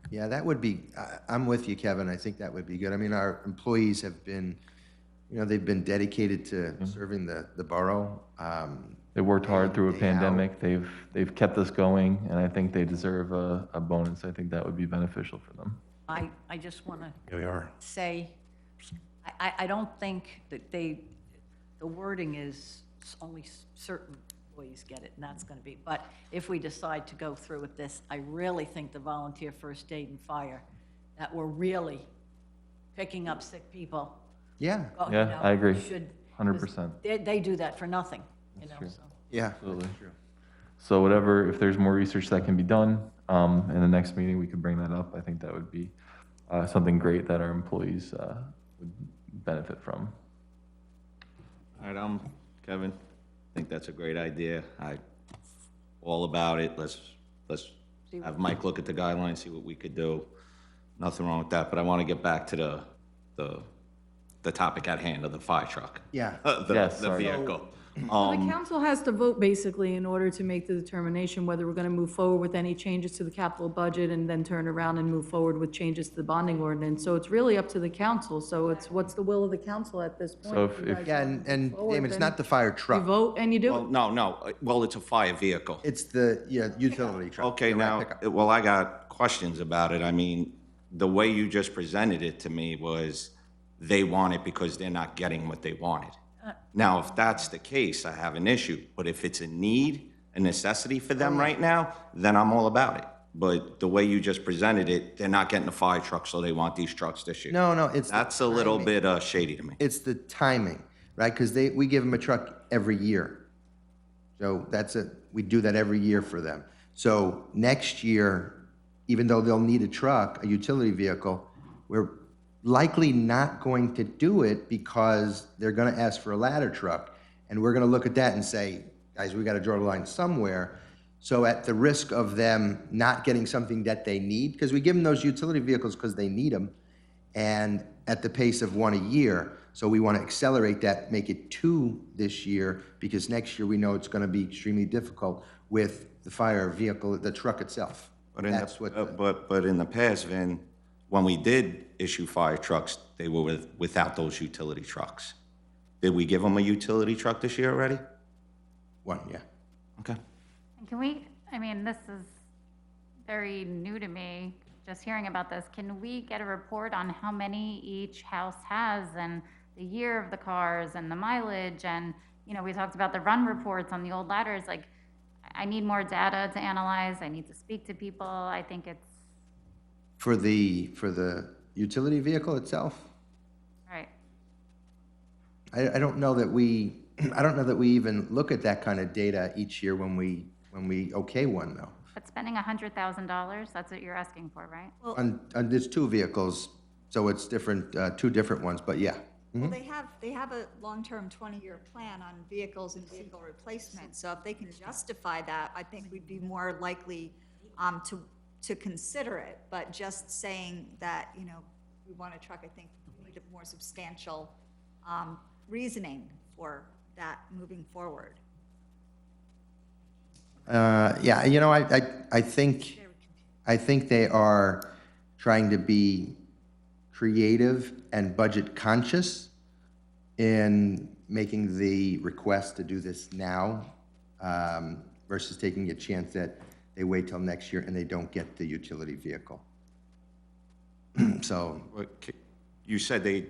Yeah, that would be, I'm with you, Kevin. I think that would be good. I mean, our employees have been, you know, they've been dedicated to serving the borough. They worked hard through a Day out. pandemic. They've kept us going, and I think they deserve a bonus. I think that would be beneficial for them. I just want to Here we are. say, I don't think that the wording is only certain employees get it, and that's going to be, but if we decide to go through with this, I really think the volunteer first aid and fire, that we're really picking up sick people. Yeah, you Yeah, know, I agree. should- 100%. They do that for nothing, you know, true. so. yeah. Absolutely. So whatever, if there's more research that can be done, in the next meeting, we could bring that up. I think that would be something great that our employees would benefit from. All right, Kevin. I think that's a great idea. All about it. Let's have Mike look at the guidelines, see what we could do. Nothing wrong with that, but I want to get back to the topic at hand of the fire truck. Yeah. The sorry. vehicle. So the council has to vote basically in order to make the determination whether we're going to move forward with any changes to the capital budget and then turn around and move forward with changes to the bonding ordinance. So it's really up to the council. So it's what's the will of the council at this point. So If you if- guys Yeah, want to and move forward, Damon, it's then not the fire You truck. vote and you do Well, it. no. Well, it's a fire vehicle. It's the, utility truck. Okay, the now, pickup. well, I got questions about it. I mean, the way you just presented it to me was they want it because they're not getting what they wanted. Now, if that's the case, I have an issue. But if it's a need, a necessity for them right now, then I'm all about it. But the way you just presented it, they're not getting a fire truck, so they want these trucks this year. No, it's. the That's a little timing. bit shady to me. It's the timing, right? Because we give them a truck every year. So we do that every year for them. So next year, even though they'll need a truck, a utility vehicle, we're likely not going to do it because they're going to ask for a ladder truck. And we're going to look at that and say, guys, we got to draw the line somewhere. So at the risk of them not getting something that they need, because we give them those utility vehicles because they need them, and at the pace of one a year. So we want to accelerate that, make it 2 this year, because next year we know it's going to be extremely difficult with the fire vehicle, the truck itself. But in That's what. but in the past, Vin, when we did issue fire trucks, they were without those utility trucks. Did we give them a utility truck this year already? One, yeah. Okay. And can we, I mean, this is very new to me, just hearing about this. Can we get a report on how many each house has and the year of the cars and the mileage? And, you know, we talked about the run reports on the old ladders. Like, I need more data to analyze. I need to speak to people. I think it's, For the utility vehicle itself, right. I don't know that we, I don't know that we even look at that kind of data each year when we okay one, though. But spending $100,000, that's what you're asking for, right? On there's 2 vehicles, so it's different, 2 different ones, but yeah. Well, they have a long-term 20-year plan on vehicles and vehicle replacement, so if they can justify that, I think we'd be more likely to consider it. But just saying that, you know, we want a truck, I think we need a more substantial reasoning for that moving forward. Yeah, you know, I think they are trying to be creative and budget conscious in making the request to do this now, versus taking a chance that they wait till next year and they don't get the utility vehicle. So, You said it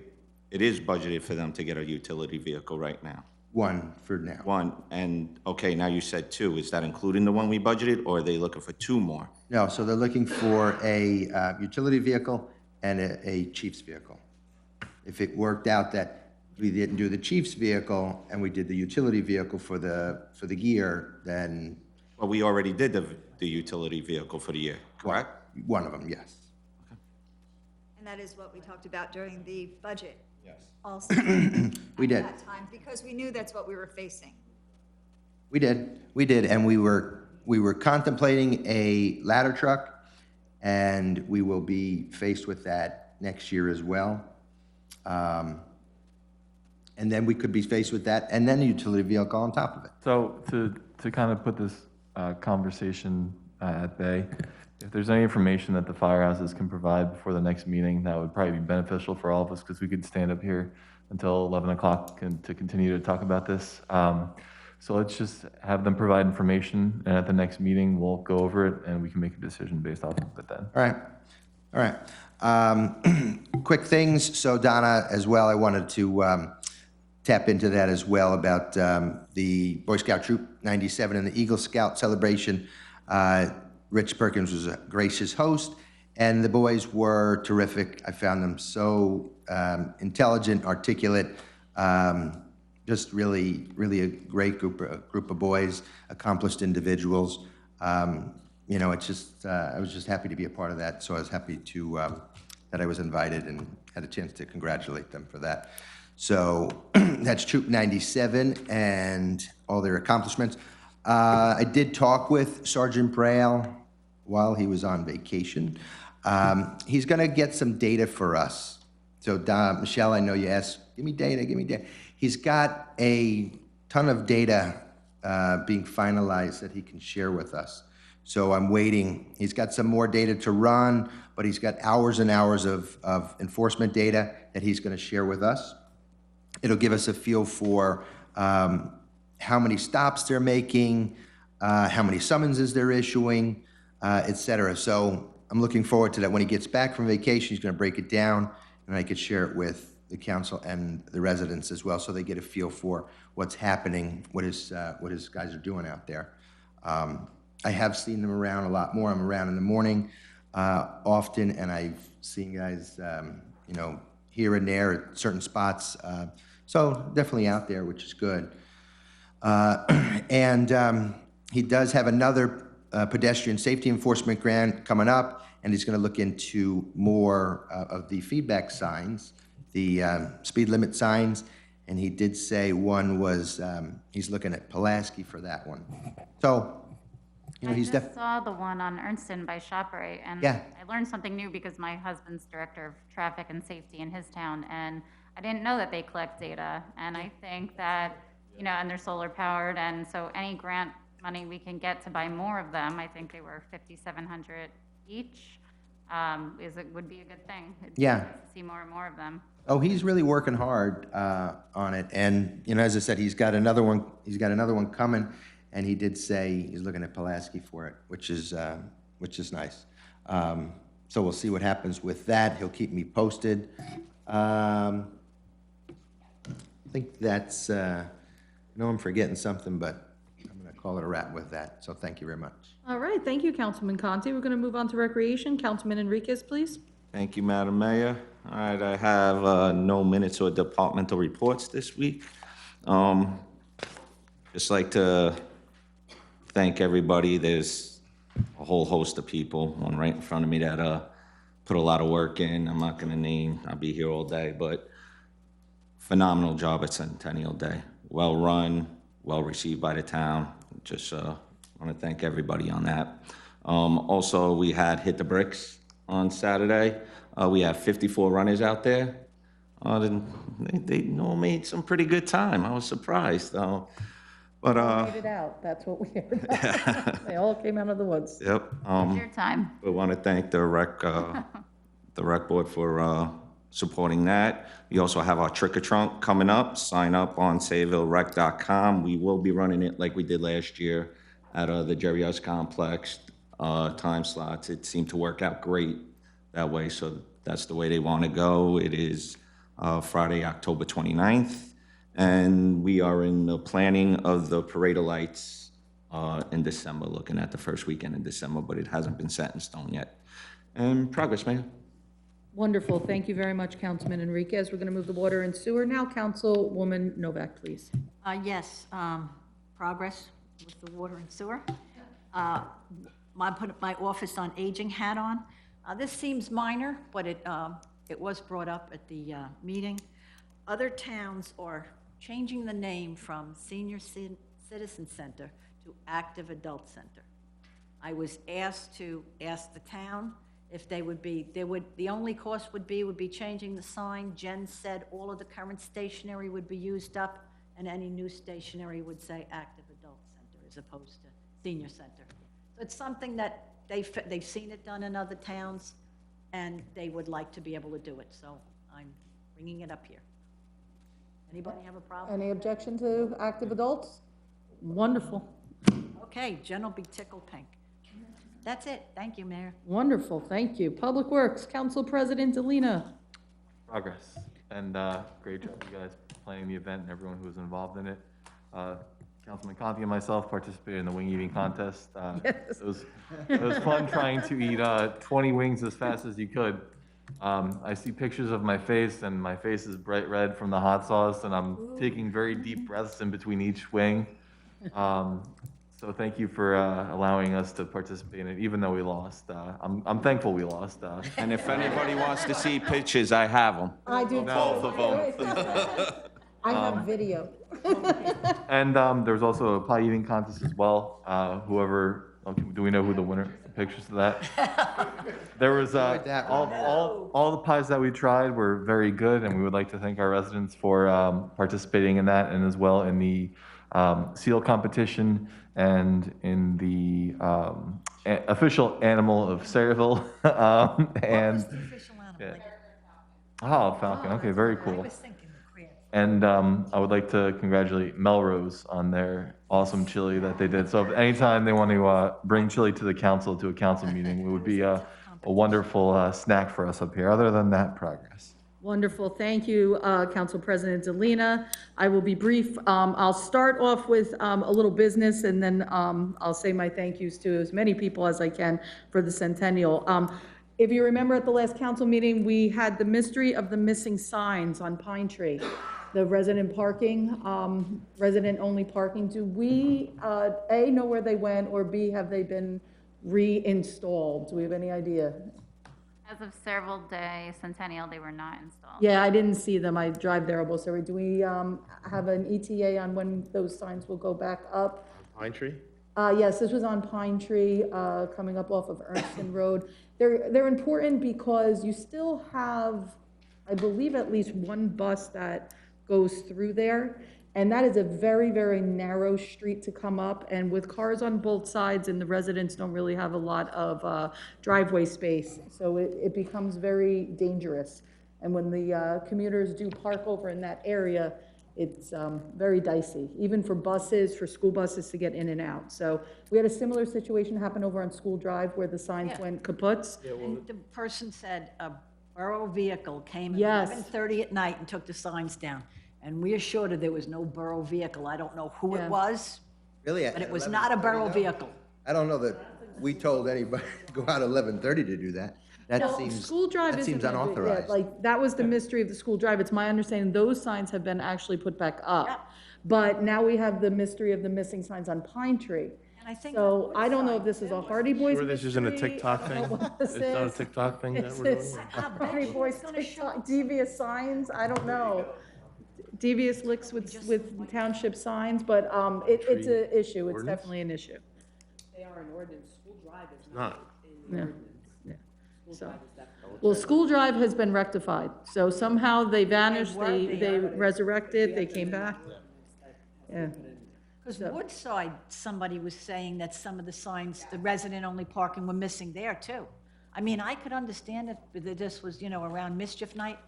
is budgeted for them to get a utility vehicle right now. one for now. One, and, okay, now you said two. Is that including the one we budgeted, or are they looking for two more? No, so they're looking for a utility vehicle and a chief's vehicle. If it worked out that we didn't do the chief's vehicle and we did the utility vehicle for the year, then Well, we already did the utility vehicle for the year, correct? one of them, yes. And that is what we talked about during the budget. Yes. Also. We did. At that time, because we knew that's what we were facing. We did, and we were contemplating a ladder truck, and we will be faced with that next year as well. And then we could be faced with that, and then a utility vehicle on top of it. So to kind of put this conversation at bay, if there's any information that the firehouses can provide before the next meeting, that would probably be beneficial for all of us, because we could stand up here until 11 o'clock to continue to talk about this. So let's just have them provide information, and at the next meeting, we'll go over it, and we can make a decision based off of it then. All right. Quick things, so Donna, as well, I wanted to tap into that as well about the Boy Scout Troop 97 and the Eagle Scout celebration. Rich Perkins was a gracious host, and the boys were terrific. I found them so intelligent, articulate, just really, really a great group of boys, accomplished individuals. You know, it's just, I was just happy to be a part of that, so I was happy to, that I was invited and had a chance to congratulate them for that. So that's Troop 97 and all their accomplishments. I did talk with Sergeant Braille while he was on vacation. He's going to get some data for us. So Michelle, I know you asked, give me data, give me data. He's got a ton of data being finalized that he can share with us. So I'm waiting. He's got some more data to run, but he's got hours and hours of enforcement data that he's going to share with us. It'll give us a feel for how many stops they're making, how many summonses they're issuing, et cetera. So I'm looking forward to that. When he gets back from vacation, he's going to break it down, and I could share it with the council and the residents as well, so they get a feel for what's happening, what his guys are doing out there. I have seen them around a lot more. I'm around in the morning often, and I've seen guys, you know, here and there at certain spots. So definitely out there, which is good. And he does have another pedestrian safety enforcement grant coming up, and he's going to look into more of the feedback signs, the speed limit signs, and he did say one was, he's looking at Pulaski for that one. So, you know, I he's just saw the one on Ernstton by ShopRite, and Yeah. I learned something new because my husband's director of traffic and safety in his town, and I didn't know that they collect data. And I think that, you know, and they're solar powered, and so any grant money we can get to buy more of them, I think they were $5,700 each, would be a good thing. It'd be Yeah. nice to see more and more of them. Oh, he's really working hard on it, and you know, as I said, he's got another one. He's got another one coming, and he did say he's looking at Pulaski for it, which is nice. So we'll see what happens with that. He'll keep me posted. I think that's. I know I'm forgetting something, but I'm going to call it a wrap with that. So thank you very much. All right, thank you, Councilman Conti. We're going to move on to Recreation. Councilman Enriquez, please. Thank you, Madam Mayor. All right, I have no minutes or departmental reports this week. Just like to thank everybody. There's a whole host of people, one right in front of me that put a lot of work in. I'm not going to name, I'll be here all day, but phenomenal job at Centennial Day. Well-run, well-received by the town. Just want to thank everybody on that. Also, we had Hit the Bricks on Saturday. We have 54 runners out there. They all made some pretty good time. I was surprised, though. But, Made it out, that's what we heard. They all came out of the woods. yep. It's your time. We want to thank the rec board for supporting that. We also have our Trick or Trunk coming up. Sign up on SayrevilleRec.com. We will be running it like we did last year at the Jerry Us Complex time slots. It seemed to work out great that way, so that's the way they want to go. It is Friday, October 29th, and we are in the planning of the Parade of Lights in December, looking at the first weekend in December, but it hasn't been set in stone yet. And progress, Mayor. Wonderful, thank you very much, Councilman Enriquez. We're going to move the water and sewer now. Councilwoman Novak, please. Yes, progress with the water and sewer. Put my Office on Aging hat on. This seems minor, but it was brought up at the meeting. Other towns are changing the name from Senior Citizen Center to Active Adult Center. I was asked to ask the town if they would be, the only cost would be changing the sign. Jen said all of the current stationery would be used up, and any new stationery would say Active Adult Center as opposed to Senior Center. So it's something that they've seen it done in other towns, and they would like to be able to do it, so I'm bringing it up here. Anybody have a problem? Any objection to active adults? Wonderful, Okay, Jen will be tickled pink. That's it, thank you, Mayor. wonderful, thank you. Public Works, Council President Delina. Progress. And great job, you guys, planning the event and everyone who was involved in it. Councilman Conti and myself participated in the wing eating contest. Yes. It was fun trying to eat 20 wings as fast as you could. I see pictures of my face, and my face is bright red from the hot sauce, and I'm taking very deep breaths in between each wing. So thank you for allowing us to participate in it, even though we lost. I'm thankful we lost. And if anybody wants to see pictures, I have them. I do too. Both of them. I have video. And there was also a pie eating contest as well. Do we know who the winner? Pictures of that. There was all the pies that we tried were very good, and we would like to thank our residents for participating in that, and as well in the seal competition and in the official animal of Sayreville. What was the official animal? Oh, falcon. Okay, very I cool. was thinking the crab. And I would like to congratulate Melrose on their awesome chili that they did. So if anytime they want to bring chili to the council, to a council meeting, it would be a wonderful snack for us up here. Other than that, progress. Wonderful, thank you, Council President Delina. I will be brief. I'll start off with a little business, and then I'll say my thank yous to as many people as I can for the centennial. If you remember at the last council meeting, we had the mystery of the missing signs on Pine Tree, the resident parking, resident-only parking. Do we, A, know where they went, or B, have they been reinstalled? Do we have any idea? As of several day Centennial, they were not installed. Yeah, I didn't see them. I drive there almost every. Do we have an ETA on when those signs will go back up? Pine Tree? Yes, this was on Pine Tree, coming up off of Ernston Road. They're important because you still have, I believe, at least one bus that goes through there. And that is a very, very narrow street to come up, and with cars on both sides, and the residents don't really have a lot of driveway space. So it becomes very dangerous. And when the commuters do park over in that area, it's very dicey, even for buses, for school buses to get in and out. So we had a similar situation happen over on School Drive where the signs went kaputs. And the person said a borough vehicle came at Yes. 11:30 at night and took the signs down. And we assured her there was no borough vehicle. I don't know who Yeah. it was, Really? but it was not a borough vehicle. I don't know that we told anybody to go out at 11:30 to do that. That No, seems, School Drive that isn't seems gonna do- yeah, unauthorized. Like, that was the mystery of the School Drive. It's my understanding those signs have been actually put back up. But now we have the mystery of the missing signs on Pine Tree. And I think. So I don't know if this is a Hardy Boys Sure this isn't a mystery. TikTok I don't know thing? what this It's not a is. TikTok thing that Is we're this doing? I bet Hardy you Boys it's gonna show TikTok devious signs? I don't know. devious licks with township signs, but it's an issue, it's definitely an issue. They are an ordinance, school drive is Not. Yeah, yeah. So, well, School Drive has been rectified, so somehow they vanished, they resurrected, they came back. Yeah. Because Woodside, somebody was saying that some of the signs, the resident-only parking were missing there too. I mean, I could understand if this was, around mischief night.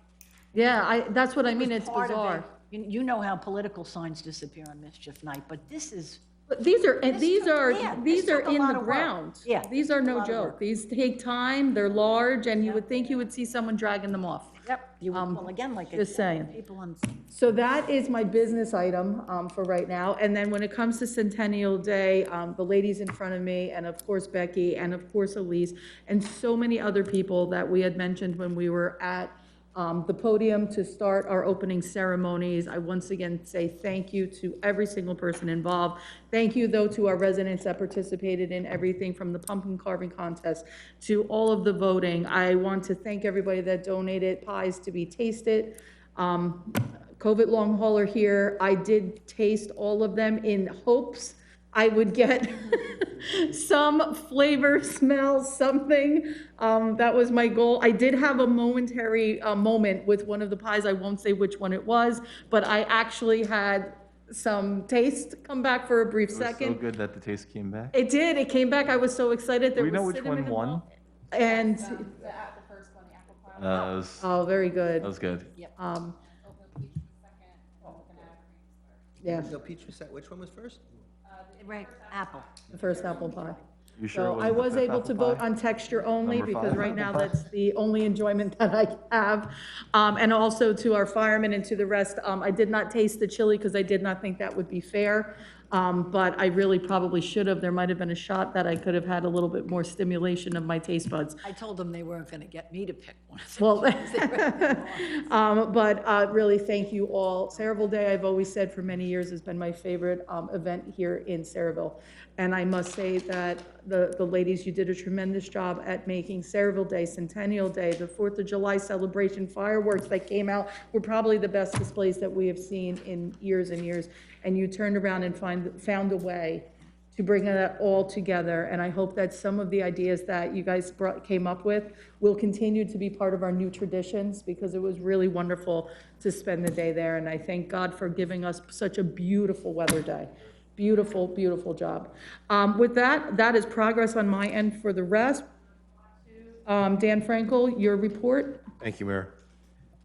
Yeah, that's what I mean, it's Part of it. bizarre. You know how political signs disappear on mischief night, but this is, But these are This took a in lot the of work. ground. Yeah, These are a no lot of joke. work. These take time, they're large, and you would think you would see someone dragging them off. yep, well, again, like. just saying. People on. So that is my business item for right now. And then when it comes to Centennial Day, the ladies in front of me, and of course Becky, and of course Elise, and so many other people that we had mentioned when we were at the podium to start our opening ceremonies. I once again say thank you to every single person involved. Thank you, though, to our residents that participated in everything from the pumpkin carving contest to all of the voting. I want to thank everybody that donated pies to be tasted. COVID long hauler here, I did taste all of them in hopes I would get some flavor, smell, something. That was my goal. I did have a momentary moment with one of the pies. I won't say which one it was, but I actually had some taste come back for a brief It was so second. good that the taste came back. It did. It came back. I was so excited. Do There we know was which cinnamon one won? involved. And, oh, very good. That was good. Yeah, No, peach was that, which one was first? Right, apple. the first apple pie. You sure it So I wasn't the was fifth able to apple vote pie? on texture only, Number because five right now apple pie. that's the only enjoyment that I have. And also to our firemen and to the rest, I did not taste the chili because I did not think that would be fair. But I really probably should have. There might have been a shot that I could have had a little bit more stimulation of my taste buds. I told them they weren't going to get me to pick one of them. Well, but really, thank you all. Saraville Day, I've always said for many years, has been my favorite event here in Saraville. And I must say that the ladies, you did a tremendous job at making Saraville Day, Centennial Day, the 4th of July celebration fireworks that came out were probably the best displays that we have seen in years and years. And you turned around and found a way to bring that all together. And I hope that some of the ideas that you guys came up with will continue to be part of our new traditions, because it was really wonderful to spend the day there. And I thank God for giving us such a beautiful weather day. Beautiful, beautiful job. With that, that is progress on my end for the rest. Dan Frankel, your report? Thank you, Mayor.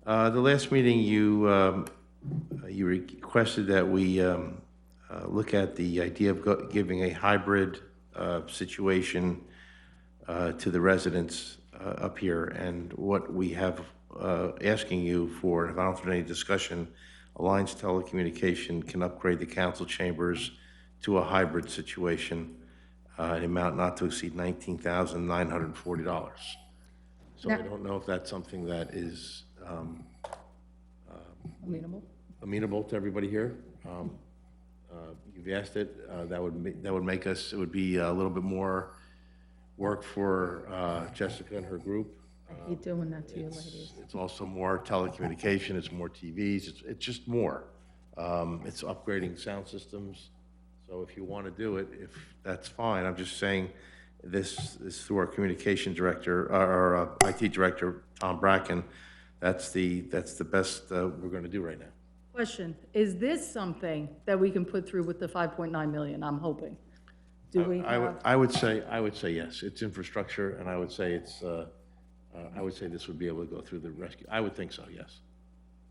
The last meeting, you requested that we look at the idea of giving a hybrid situation to the residents up here. And what we have asking you for, if I don't have any discussion, Alliance Telecommunication can upgrade the council chambers to a hybrid situation, an amount not to exceed $19,940. So I don't know if that's something that is amenable to everybody here. You've asked it, that would make us, it would be a little bit more work for Jessica and her group. I hate doing that to you ladies. It's also more telecommunication, it's more TVs, it's just more. It's upgrading sound systems. So if you want to do it, if that's fine, I'm just saying this is through our communication director, our IT director, Tom Bracken. That's the best we're going to do right now. Question, is this something that we can put through with the 5.9 million, I'm hoping? Do we have? I would say yes. It's infrastructure, and I would say this would be able to go through the rescue. I would think so, yes.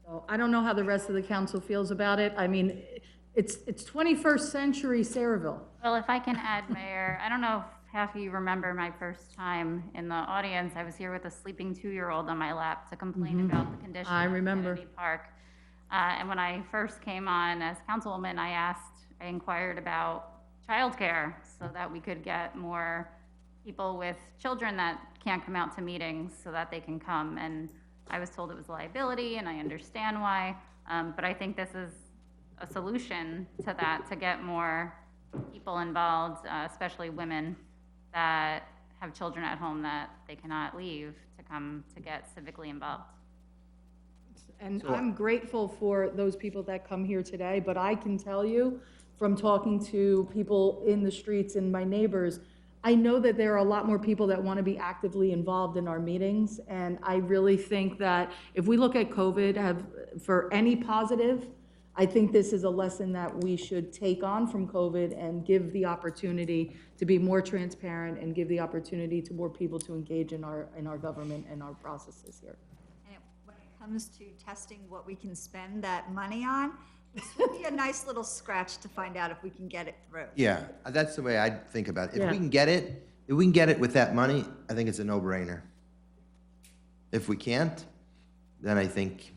So I don't know how the rest of the council feels about it. I mean, it's 21st century Saraville. Well, if I can add, Mayor, I don't know if half of you remember my first time in the audience. I was here with a sleeping 2-year-old on my lap to complain about the condition I of remember. Kennedy Park. And when I first came on as councilwoman, I inquired about childcare so that we could get more people with children that can't come out to meetings so that they can come. And I was told it was a liability, and I understand why. But I think this is a solution to that, to get more people involved, especially women that have children at home that they cannot leave, to come to get civically involved. And I'm grateful for those people that come here today, but I can tell you from talking to people in the streets and my neighbors, I know that there are a lot more people that want to be actively involved in our meetings. And I really think that if we look at COVID for any positive, I think this is a lesson that we should take on from COVID and give the opportunity to be more transparent and give the opportunity to more people to engage in our government and our processes here. And when it comes to testing what we can spend that money on, this would be a nice little scratch to find out if we can get it through. Yeah, that's the way I think about it. If Yeah. we can get it with that money, I think it's a no-brainer. If we can't, then I think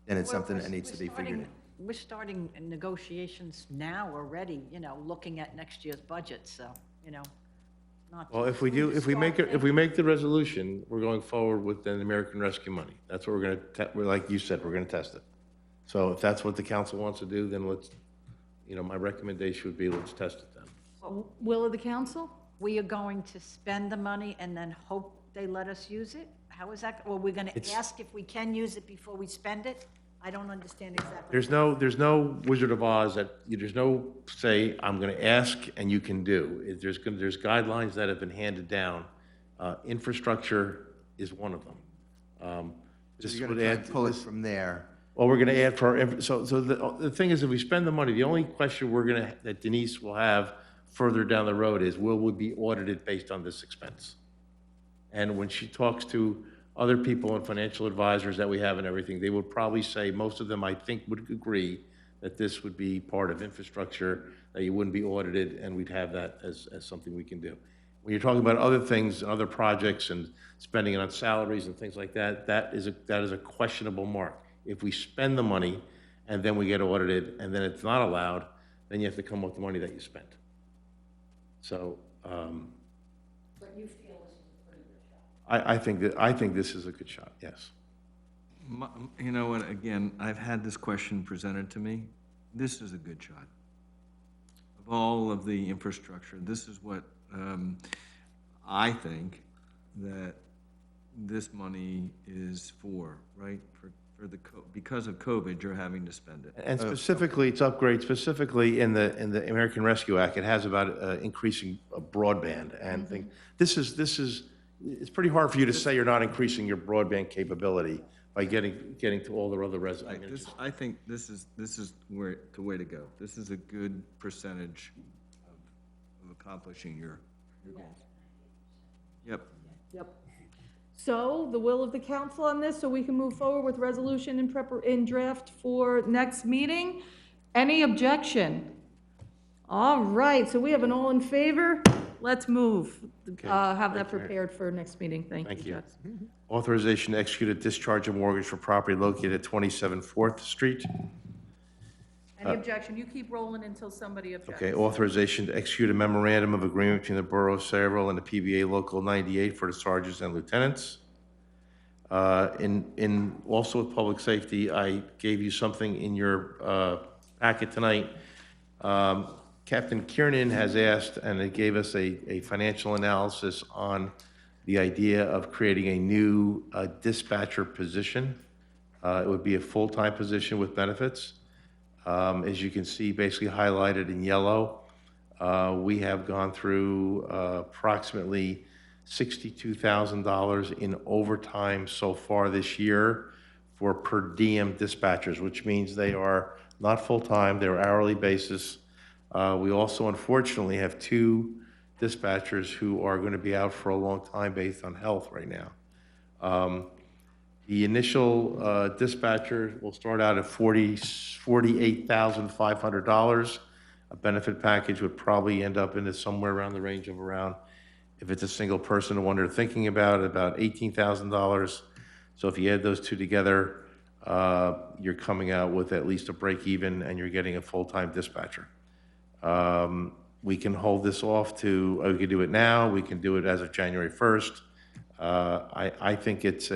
then it's something that needs to be figured in. We're starting negotiations now already, looking at next year's budget, so, not. Well, if we make the resolution, we're going forward with the American Rescue money. That's what we're gonna, like you said, we're gonna test it. So if that's what the council wants to do, then let's, my recommendation would be let's test it then. Will of the council? We are going to spend the money and then hope they let us use it? How is that, or we're gonna ask if we can use it before we spend it? I don't understand exactly. There's no Wizard of Oz there's no say, I'm gonna ask and you can do. There's guidelines that have been handed down. Infrastructure is one of them. So This you're would gonna try add and pull it from there. Well, we're gonna add so the thing is, if we spend the money, the only question that Denise will have further down the road is, will we be audited based on this expense? And when she talks to other people and financial advisors that we have and everything, they would probably say, most of them, I think, would agree that this would be part of infrastructure, that you wouldn't be audited, and we'd have that as something we can do. When you're talking about other things, other projects, and spending it on salaries and things like that, that is a questionable mark. If we spend the money and then we get audited and then it's not allowed, then you have to come up with the money that you spent. So, But you feel this is a pretty good shot? I think this is a good shot, yes. You know what, again, I've had this question presented to me. This is a good shot. Of all of the infrastructure, this is what I think that this money is for, right? Because of COVID, you're having to spend it. And specifically, it's upgrade, specifically in the American Rescue Act, it has about increasing broadband and things. This is, it's pretty hard for you to say you're not increasing your broadband capability by getting to all the other residents. I think this is the way to go. This is a good percentage of accomplishing your goals. Yep. Yep. So the will of the council on this, so we can move forward with resolution in draft for next meeting. Any objection? All right, so we have an all in favor. Let's move. Have that prepared for next meeting. Thank you, Jess. Authorization to execute a discharge of mortgage for property located at 27 4th Street. Any objection? You keep rolling until somebody objects. Okay, authorization to execute a memorandum of agreement between the Borough of Sayreville and the PBA Local 98 for the sergeants and lieutenants. Also with public safety, I gave you something in your packet tonight. Captain Kiernan has asked, and it gave us a financial analysis on the idea of creating a new dispatcher position. It would be a full-time position with benefits. As you can see, basically highlighted in yellow, we have gone through approximately $62,000 in overtime so far this year for per diem dispatchers, which means they are not full-time, they're hourly basis. We also unfortunately have 2 dispatchers who are going to be out for a long time based on health right now. The initial dispatcher will start out at $48,500. A benefit package would probably end up in somewhere around the range of around, if it's a single person, the one they're thinking about $18,000. So if you add those 2 together, you're coming out with at least a break even and you're getting a full-time dispatcher. We can hold this off we can do it now, we can do it as of January 1st. I think it's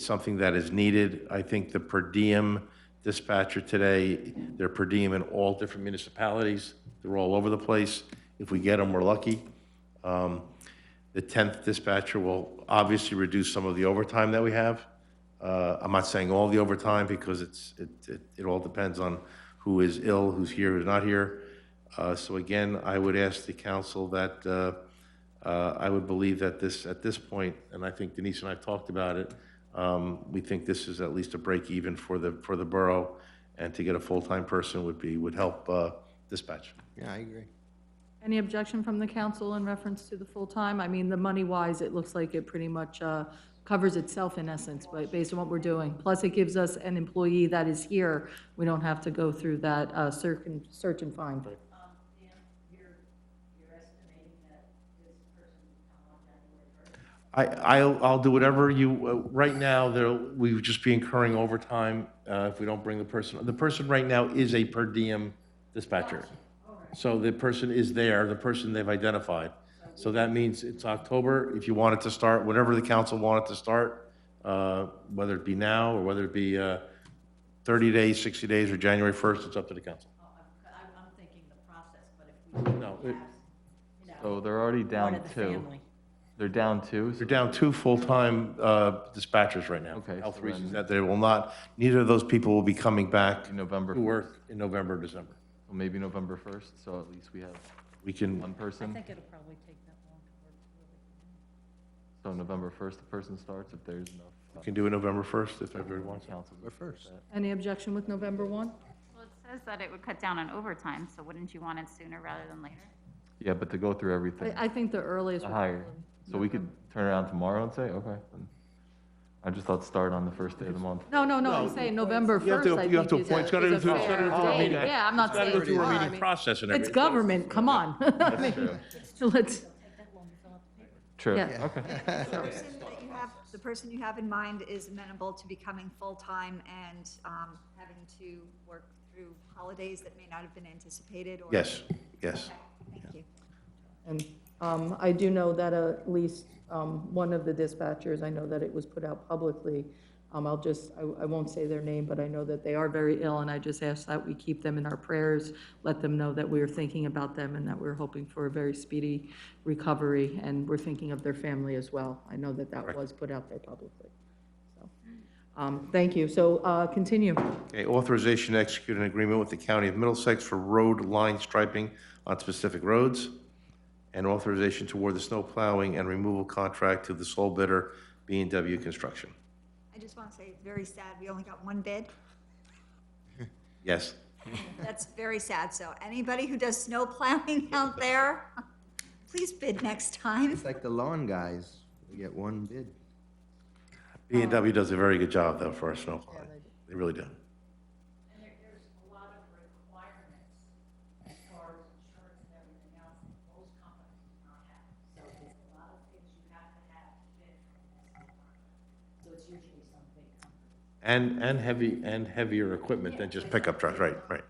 something that is needed. I think the per diem dispatcher today, they're per diem in all different municipalities. They're all over the place. If we get them, we're lucky. The 10th dispatcher will obviously reduce some of the overtime that we have. I'm not saying all the overtime because it all depends on who is ill, who's here, who's not here. So again, I would ask the council that, I would believe that at this point, and I think Denise and I talked about it, we think this is at least a break even for the borough, and to get a full-time person would help dispatch. Yeah, I agree. Any objection from the council in reference to the full-time? I mean, the money-wise, it looks like it pretty much covers itself in essence, but based on what we're doing. Plus, it gives us an employee that is here. We don't have to go through that search and find. I'll do whatever you, right now, we would just be incurring overtime if we don't bring the person. The person right now is a per diem dispatcher. So the person is there, the person they've identified. So that means it's October, if you want it to start, whenever the council wanted to start, whether it be now or whether it be 30 days, 60 days, or January 1st, it's up to the council. I'm thinking the process, but if we No, have, So they're already down one of the two. family. They're down two? They're down 2 full-time dispatchers right now. Okay, Health so reasons then- that they will not, neither of those people will be coming back In November to work in November, December. Well, maybe November 1st, so at least we have We can, one I person. think it'll probably take that long to work through. So November 1st, the person starts if there's enough. we can do it November 1st if everybody wants. Council. We're first. Any objection with November 1? Well, it says that it would cut down on overtime, so wouldn't you want it sooner rather than later? Yeah, but to go through everything, I think the earliest. to would hire. probably- So we could turn around tomorrow and say, okay. then. I just thought start on the first day of the month. No, I'm saying November 1st, You have to- I you have think to appoint- it's gotta is a go through- it's gotta fair go through a date. meeting. Yeah, I'm not It's gotta saying. go through a tomorrow. meeting I mean, process and It's everything. government, come on. I mean, true. so let's, True, Yeah. okay. The person you have in mind is amenable to becoming full-time and having to work through holidays that may not have been anticipated or? Yes, yes. Thank you. and I do know that at least one of the dispatchers, I know that it was put out publicly. I won't say their name, but I know that they are very ill, and I just ask that we keep them in our prayers, let them know that we are thinking about them and that we're hoping for a very speedy recovery, and we're thinking of their family as well. I know that that was put out there publicly. So, thank you. So, continue. Okay, authorization to execute an agreement with the County of Middlesex for road line striping on specific roads, and authorization to award the snow plowing and removal contract to the sole bidder, B&W Construction. I just want to say it's very sad. We only got one bid. Yes. That's very sad. So anybody who does snow plowing out there, please bid next time. It's like the lawn guys, we get one bid. B&W does a very good job, though, for our snow plowing. They really do. And there's a lot of requirements as far as insurance and everything else that most companies do not have. So there's a lot of things you have to bid from this. So it's usually some big company. And heavier equipment than just pickup trucks, right, right.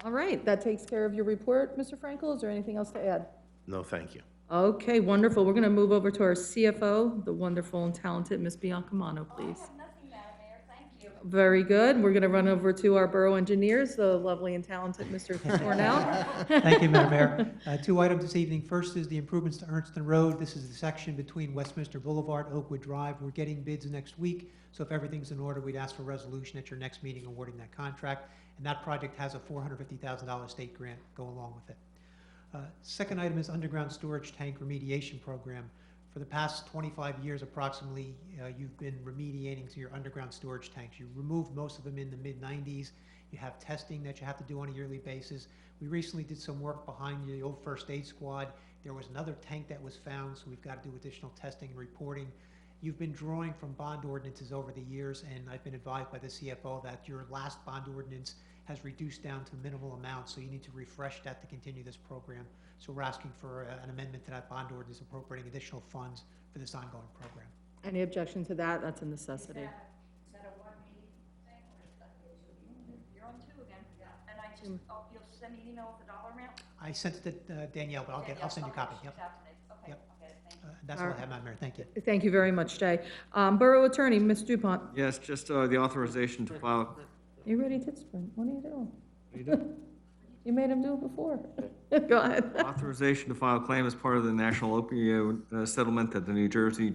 All right, that takes care of your report, Mr. Frankel. Is there anything else to add? No, thank you. Okay, wonderful. We're going to move over to our CFO, the wonderful and talented Ms. Biancamano, please. Nothing, Madam Mayor, thank you. Very good. We're going to run over to our borough engineers, the lovely and talented Mr. Cornell. Thank you, Madam Mayor. Two items this evening. First is the improvements to Ernst Road. This is the section between Westminster Boulevard, Oakwood Drive. We're getting bids next week, so if everything's in order, we'd ask for resolution at your next meeting awarding that contract. And that project has a $450,000 state grant go along with it. Second item is underground storage tank remediation program. For the past 25 years approximately, you've been remediating to your underground storage tanks. You removed most of them in the mid-90s. You have testing that you have to do on a yearly basis. We recently did some work behind the old first aid squad. There was another tank that was found, so we've got to do additional testing and reporting. You've been drawing from bond ordinances over the years, and I've been advised by the CFO that your last bond ordinance has reduced down to minimal amounts, so you need to refresh that to continue this program. So we're asking for an amendment to that bond ordinance appropriating additional funds for this ongoing program. Any objection to that? That's a necessity. Is that a one meeting thing, or is that, you're on two again? Yeah. And I just, you'll send me an email with the dollar amount? I sent it to Danielle, but I'll send you a copy. Yep. Okay, Yep. okay, thank you. That's all I have, Madam Mayor. Thank you. Thank you very much, Jay. Borough Attorney, Ms. Dupont. Yes, just the authorization to file, You ready to sprint? What are you doing? what are you doing? You made him do it before. Go ahead. Authorization to file claim as part of the national opioid settlement that the New Jersey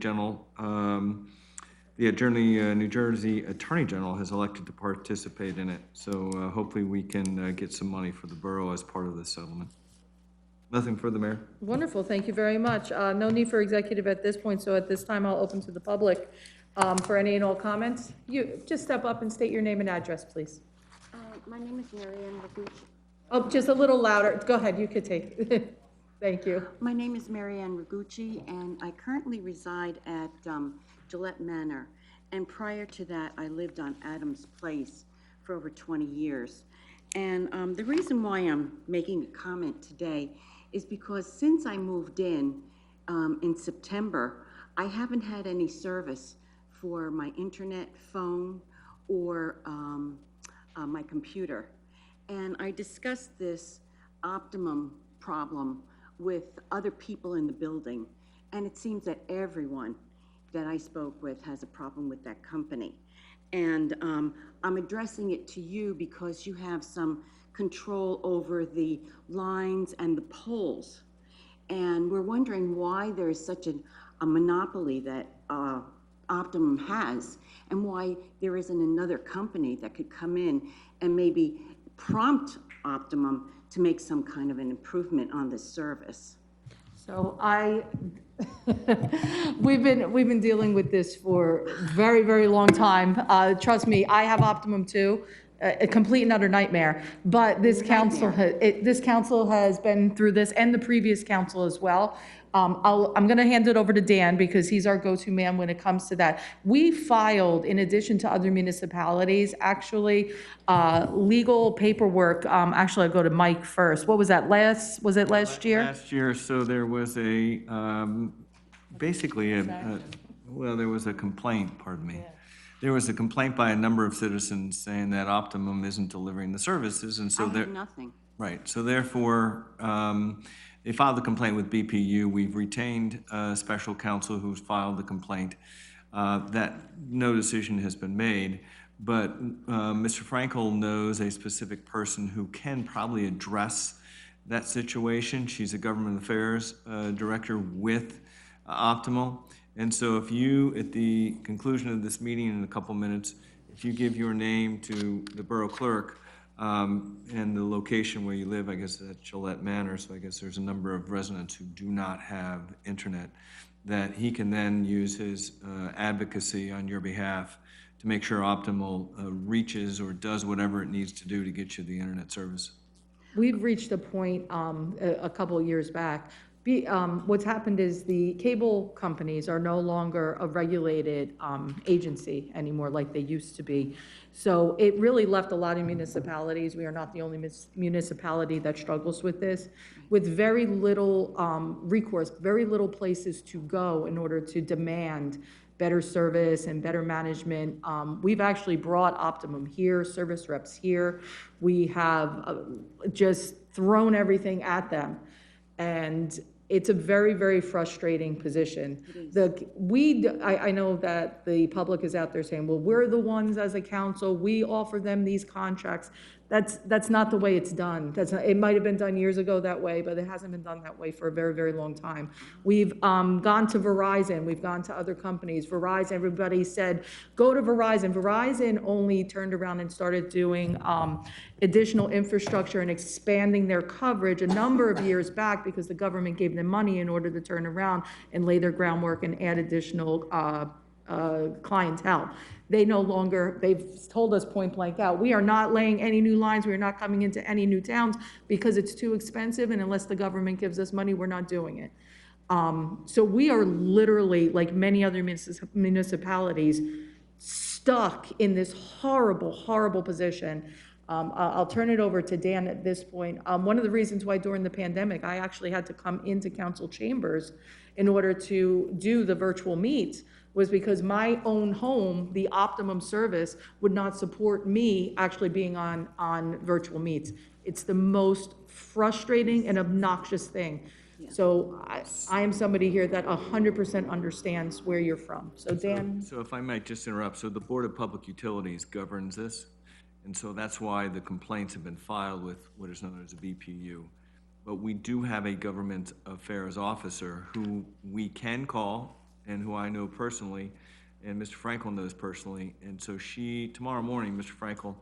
New Jersey Attorney General has elected to participate in it. So hopefully we can get some money for the borough as part of this settlement. Nothing further, Mayor. Wonderful, thank you very much. No need for executive at this point, so at this time, I'll open to the public for any and all comments. You, just step up and state your name and address, please. My name is Marianne Ragucci. Oh, just a little louder. Go ahead, you could take. Thank you. My name is Marianne Ragucci, and I currently reside at Gillette Manor. And prior to that, I lived on Adams Place for over 20 years. And the reason why I'm making a comment today is because since I moved in September, I haven't had any service for my internet, phone, or my computer. And I discussed this Optimum problem with other people in the building, and it seems that everyone that I spoke with has a problem with that company. And I'm addressing it to you because you have some control over the lines and the poles. And we're wondering why there is such a monopoly that Optimum has, and why there isn't another company that could come in and maybe prompt Optimum to make some kind of an improvement on this service. So we've been dealing with this for a very, very long time. Trust me, I have Optimum too, a complete and utter nightmare. But this council has been through this, and the previous council as well. I'm going to hand it over to Dan because he's our go-to man when it comes to that. We filed, in addition to other municipalities, actually legal paperwork. Actually, I'll go to Mike first. What was that was it last year? Last year, so there was a, basically, there was a complaint, pardon me. There was a complaint by a number of citizens saying that Optimum isn't delivering the services, and so I have nothing. Right, so therefore, they filed the complaint with BPU. We've retained a special counsel who's filed the complaint. That no decision has been made, but Mr. Frankel knows a specific person who can probably address that situation. She's a government affairs director with Optimal. And so if you, at the conclusion of this meeting in a couple minutes, if you give your name to the borough clerk, and the location where you live, I guess at Gillette Manor, so I guess there's a number of residents who do not have internet, that he can then use his advocacy on your behalf to make sure Optimal reaches or does whatever it needs to do to get you the internet service. We've reached a point a couple of years back. What's happened is the cable companies are no longer a regulated agency anymore like they used to be. So it really left a lot of municipalities. We are not the only municipality that struggles with this, with very little recourse, very little places to go in order to demand better service and better management. We've actually brought Optimum here, service reps here. We have just thrown everything at them. And it's a very, very frustrating position. I know that the public is out there saying, well, we're the ones as a council, we offer them these contracts. That's not the way it's done. It might have been done years ago that way, but it hasn't been done that way for a very, very long time. We've gone to Verizon, we've gone to other companies. Verizon, everybody said, go to Verizon. Verizon only turned around and started doing additional infrastructure and expanding their coverage a number of years back because the government gave them money in order to turn around and lay their groundwork and add additional clientele. They no longer, they've told us point blank out, we are not laying any new lines, we are not coming into any new towns because it's too expensive, and unless the government gives us money, we're not doing it. So we are literally, like many other municipalities, stuck in this horrible, horrible position. I'll turn it over to Dan at this point. One of the reasons why during the pandemic, I actually had to come into council chambers in order to do the virtual meets was because my own home, the Optimum service, would not support me actually being on virtual meets. It's the most frustrating and obnoxious thing. So I am somebody here that 100% understands where you're from. So Dan? So if I might just interrupt, so the Board of Public Utilities governs this, And so that's why the complaints have been filed with what is known as a BPU. But we do have a government affairs officer who we can call and who I know personally, and Mr. Frankel knows personally. And so tomorrow morning, Mr. Frankel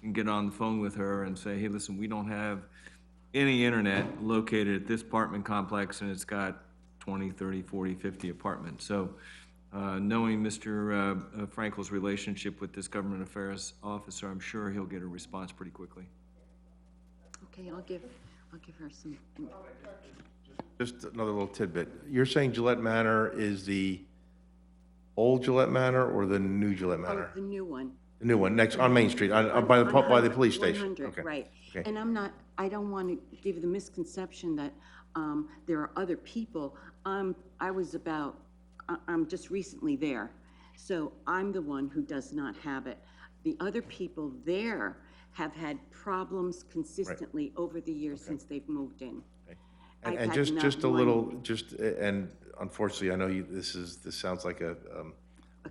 can get on the phone with her and say, hey, listen, we don't have any internet located at this apartment complex, and it's got 20, 30, 40, 50 apartments. So knowing Mr. Frankel's relationship with this government affairs officer, I'm sure he'll get a response pretty quickly. Okay, I'll give her some. Just another little tidbit. You're saying Gillette Manor is the old Gillette Manor or the new Gillette Manor? Oh, the new one. The new one, next, on Main Street, by the police station? 100, Okay. right. Okay. And I don't want to give you the misconception that there are other people. I'm just recently there, so I'm the one who does not have it. The other people there have had problems consistently over the years since they've moved in. I've And had just not a one- little, and unfortunately, I know this sounds like a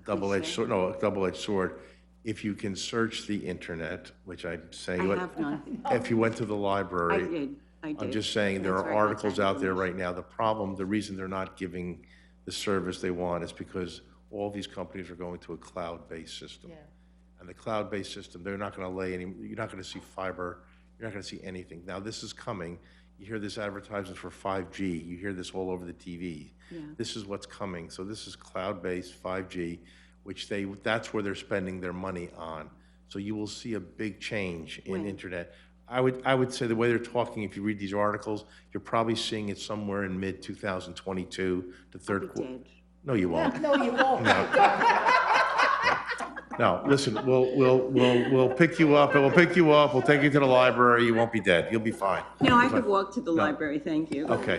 double-edged cliche. sword, no, a double-edged sword. If you can search the internet, which I'm saying. I have none. If you went to the library. I did. I'm just saying, there That's are where I got articles that out there right information. now. The reason they're not giving the service they want is because all these companies are going to a cloud-based system. And the cloud-based system, they're not gonna you're not gonna see fiber, you're not gonna see anything. Now, this is coming. You hear this advertisement for 5G, you hear this all over the TV. Yeah. This is what's coming. So this is cloud-based 5G, which that's where they're spending their money on. So you will see a big change in When? internet. I would say the way they're talking, if you read these articles, you're probably seeing it somewhere in mid-2022 to third I'll be quarter. dead. No, you won't. No, you won't. No, listen, we'll pick you up, we'll take you to the library, you won't be dead, you'll be fine. No, I could walk to the library, thank you. Okay,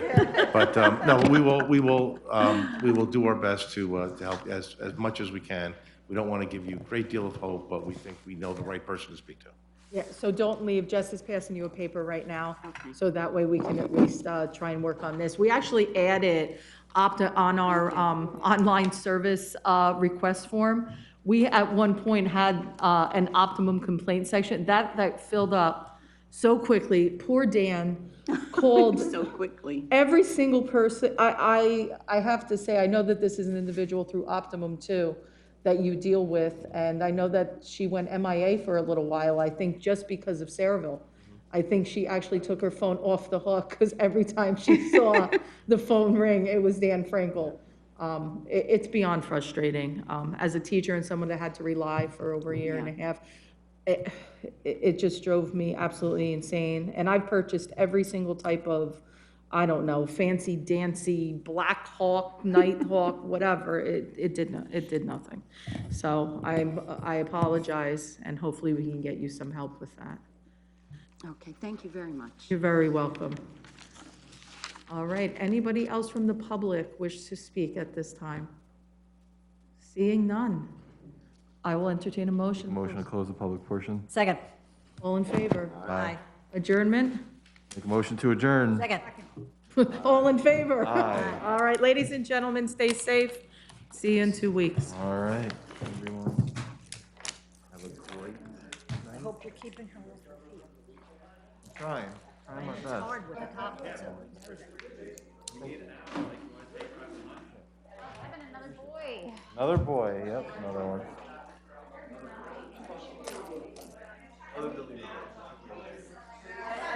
but, no, we will do our best to help as much as we can. We don't want to give you a great deal of hope, but we think we know the right person to speak to. Yeah, so don't leave, Jess is passing you a paper right now. Okay. So that way we can at least try and work on this. We actually added Opta on our online service request form. We at one point had an Optimum complaint section, that filled up so quickly. Poor Dan called So quickly. every single person. I have to say, I know that this is an individual through Optimum too, that you deal with, and I know that she went MIA for a little while, I think just because of Saraville. I think she actually took her phone off the hook, because every time she saw the phone ring, it was Dan Frankel. It's beyond frustrating. As a teacher and someone that had to rely for over a year and a half, it just drove me absolutely insane. And I've purchased every single type of, I don't know, fancy dancy, Black Hawk, Night Hawk, whatever. It did nothing. So I apologize, and hopefully we can get you some help with that. Okay, thank you very much. You're very welcome. All right, anybody else from the public wish to speak at this time? Seeing none, I will entertain a motion. Motion to close the public portion. Second. All in favor? Aye. Adjournment? Make a motion to adjourn. Second. All in favor? Aye. All right, ladies and gentlemen, stay safe. See you in 2 weeks. All right, everyone. Have a great I hope you're keeping her off her feet. trying my It's best. hard with the top. Another boy. Another boy, yep, another one.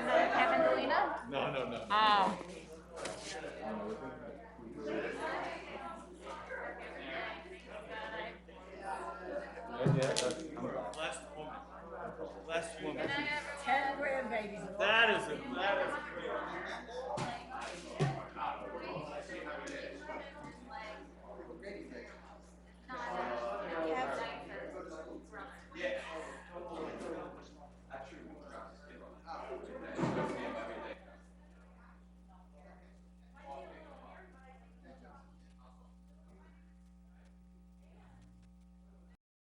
Another Kevin Delina? No. Oh. Yeah, that's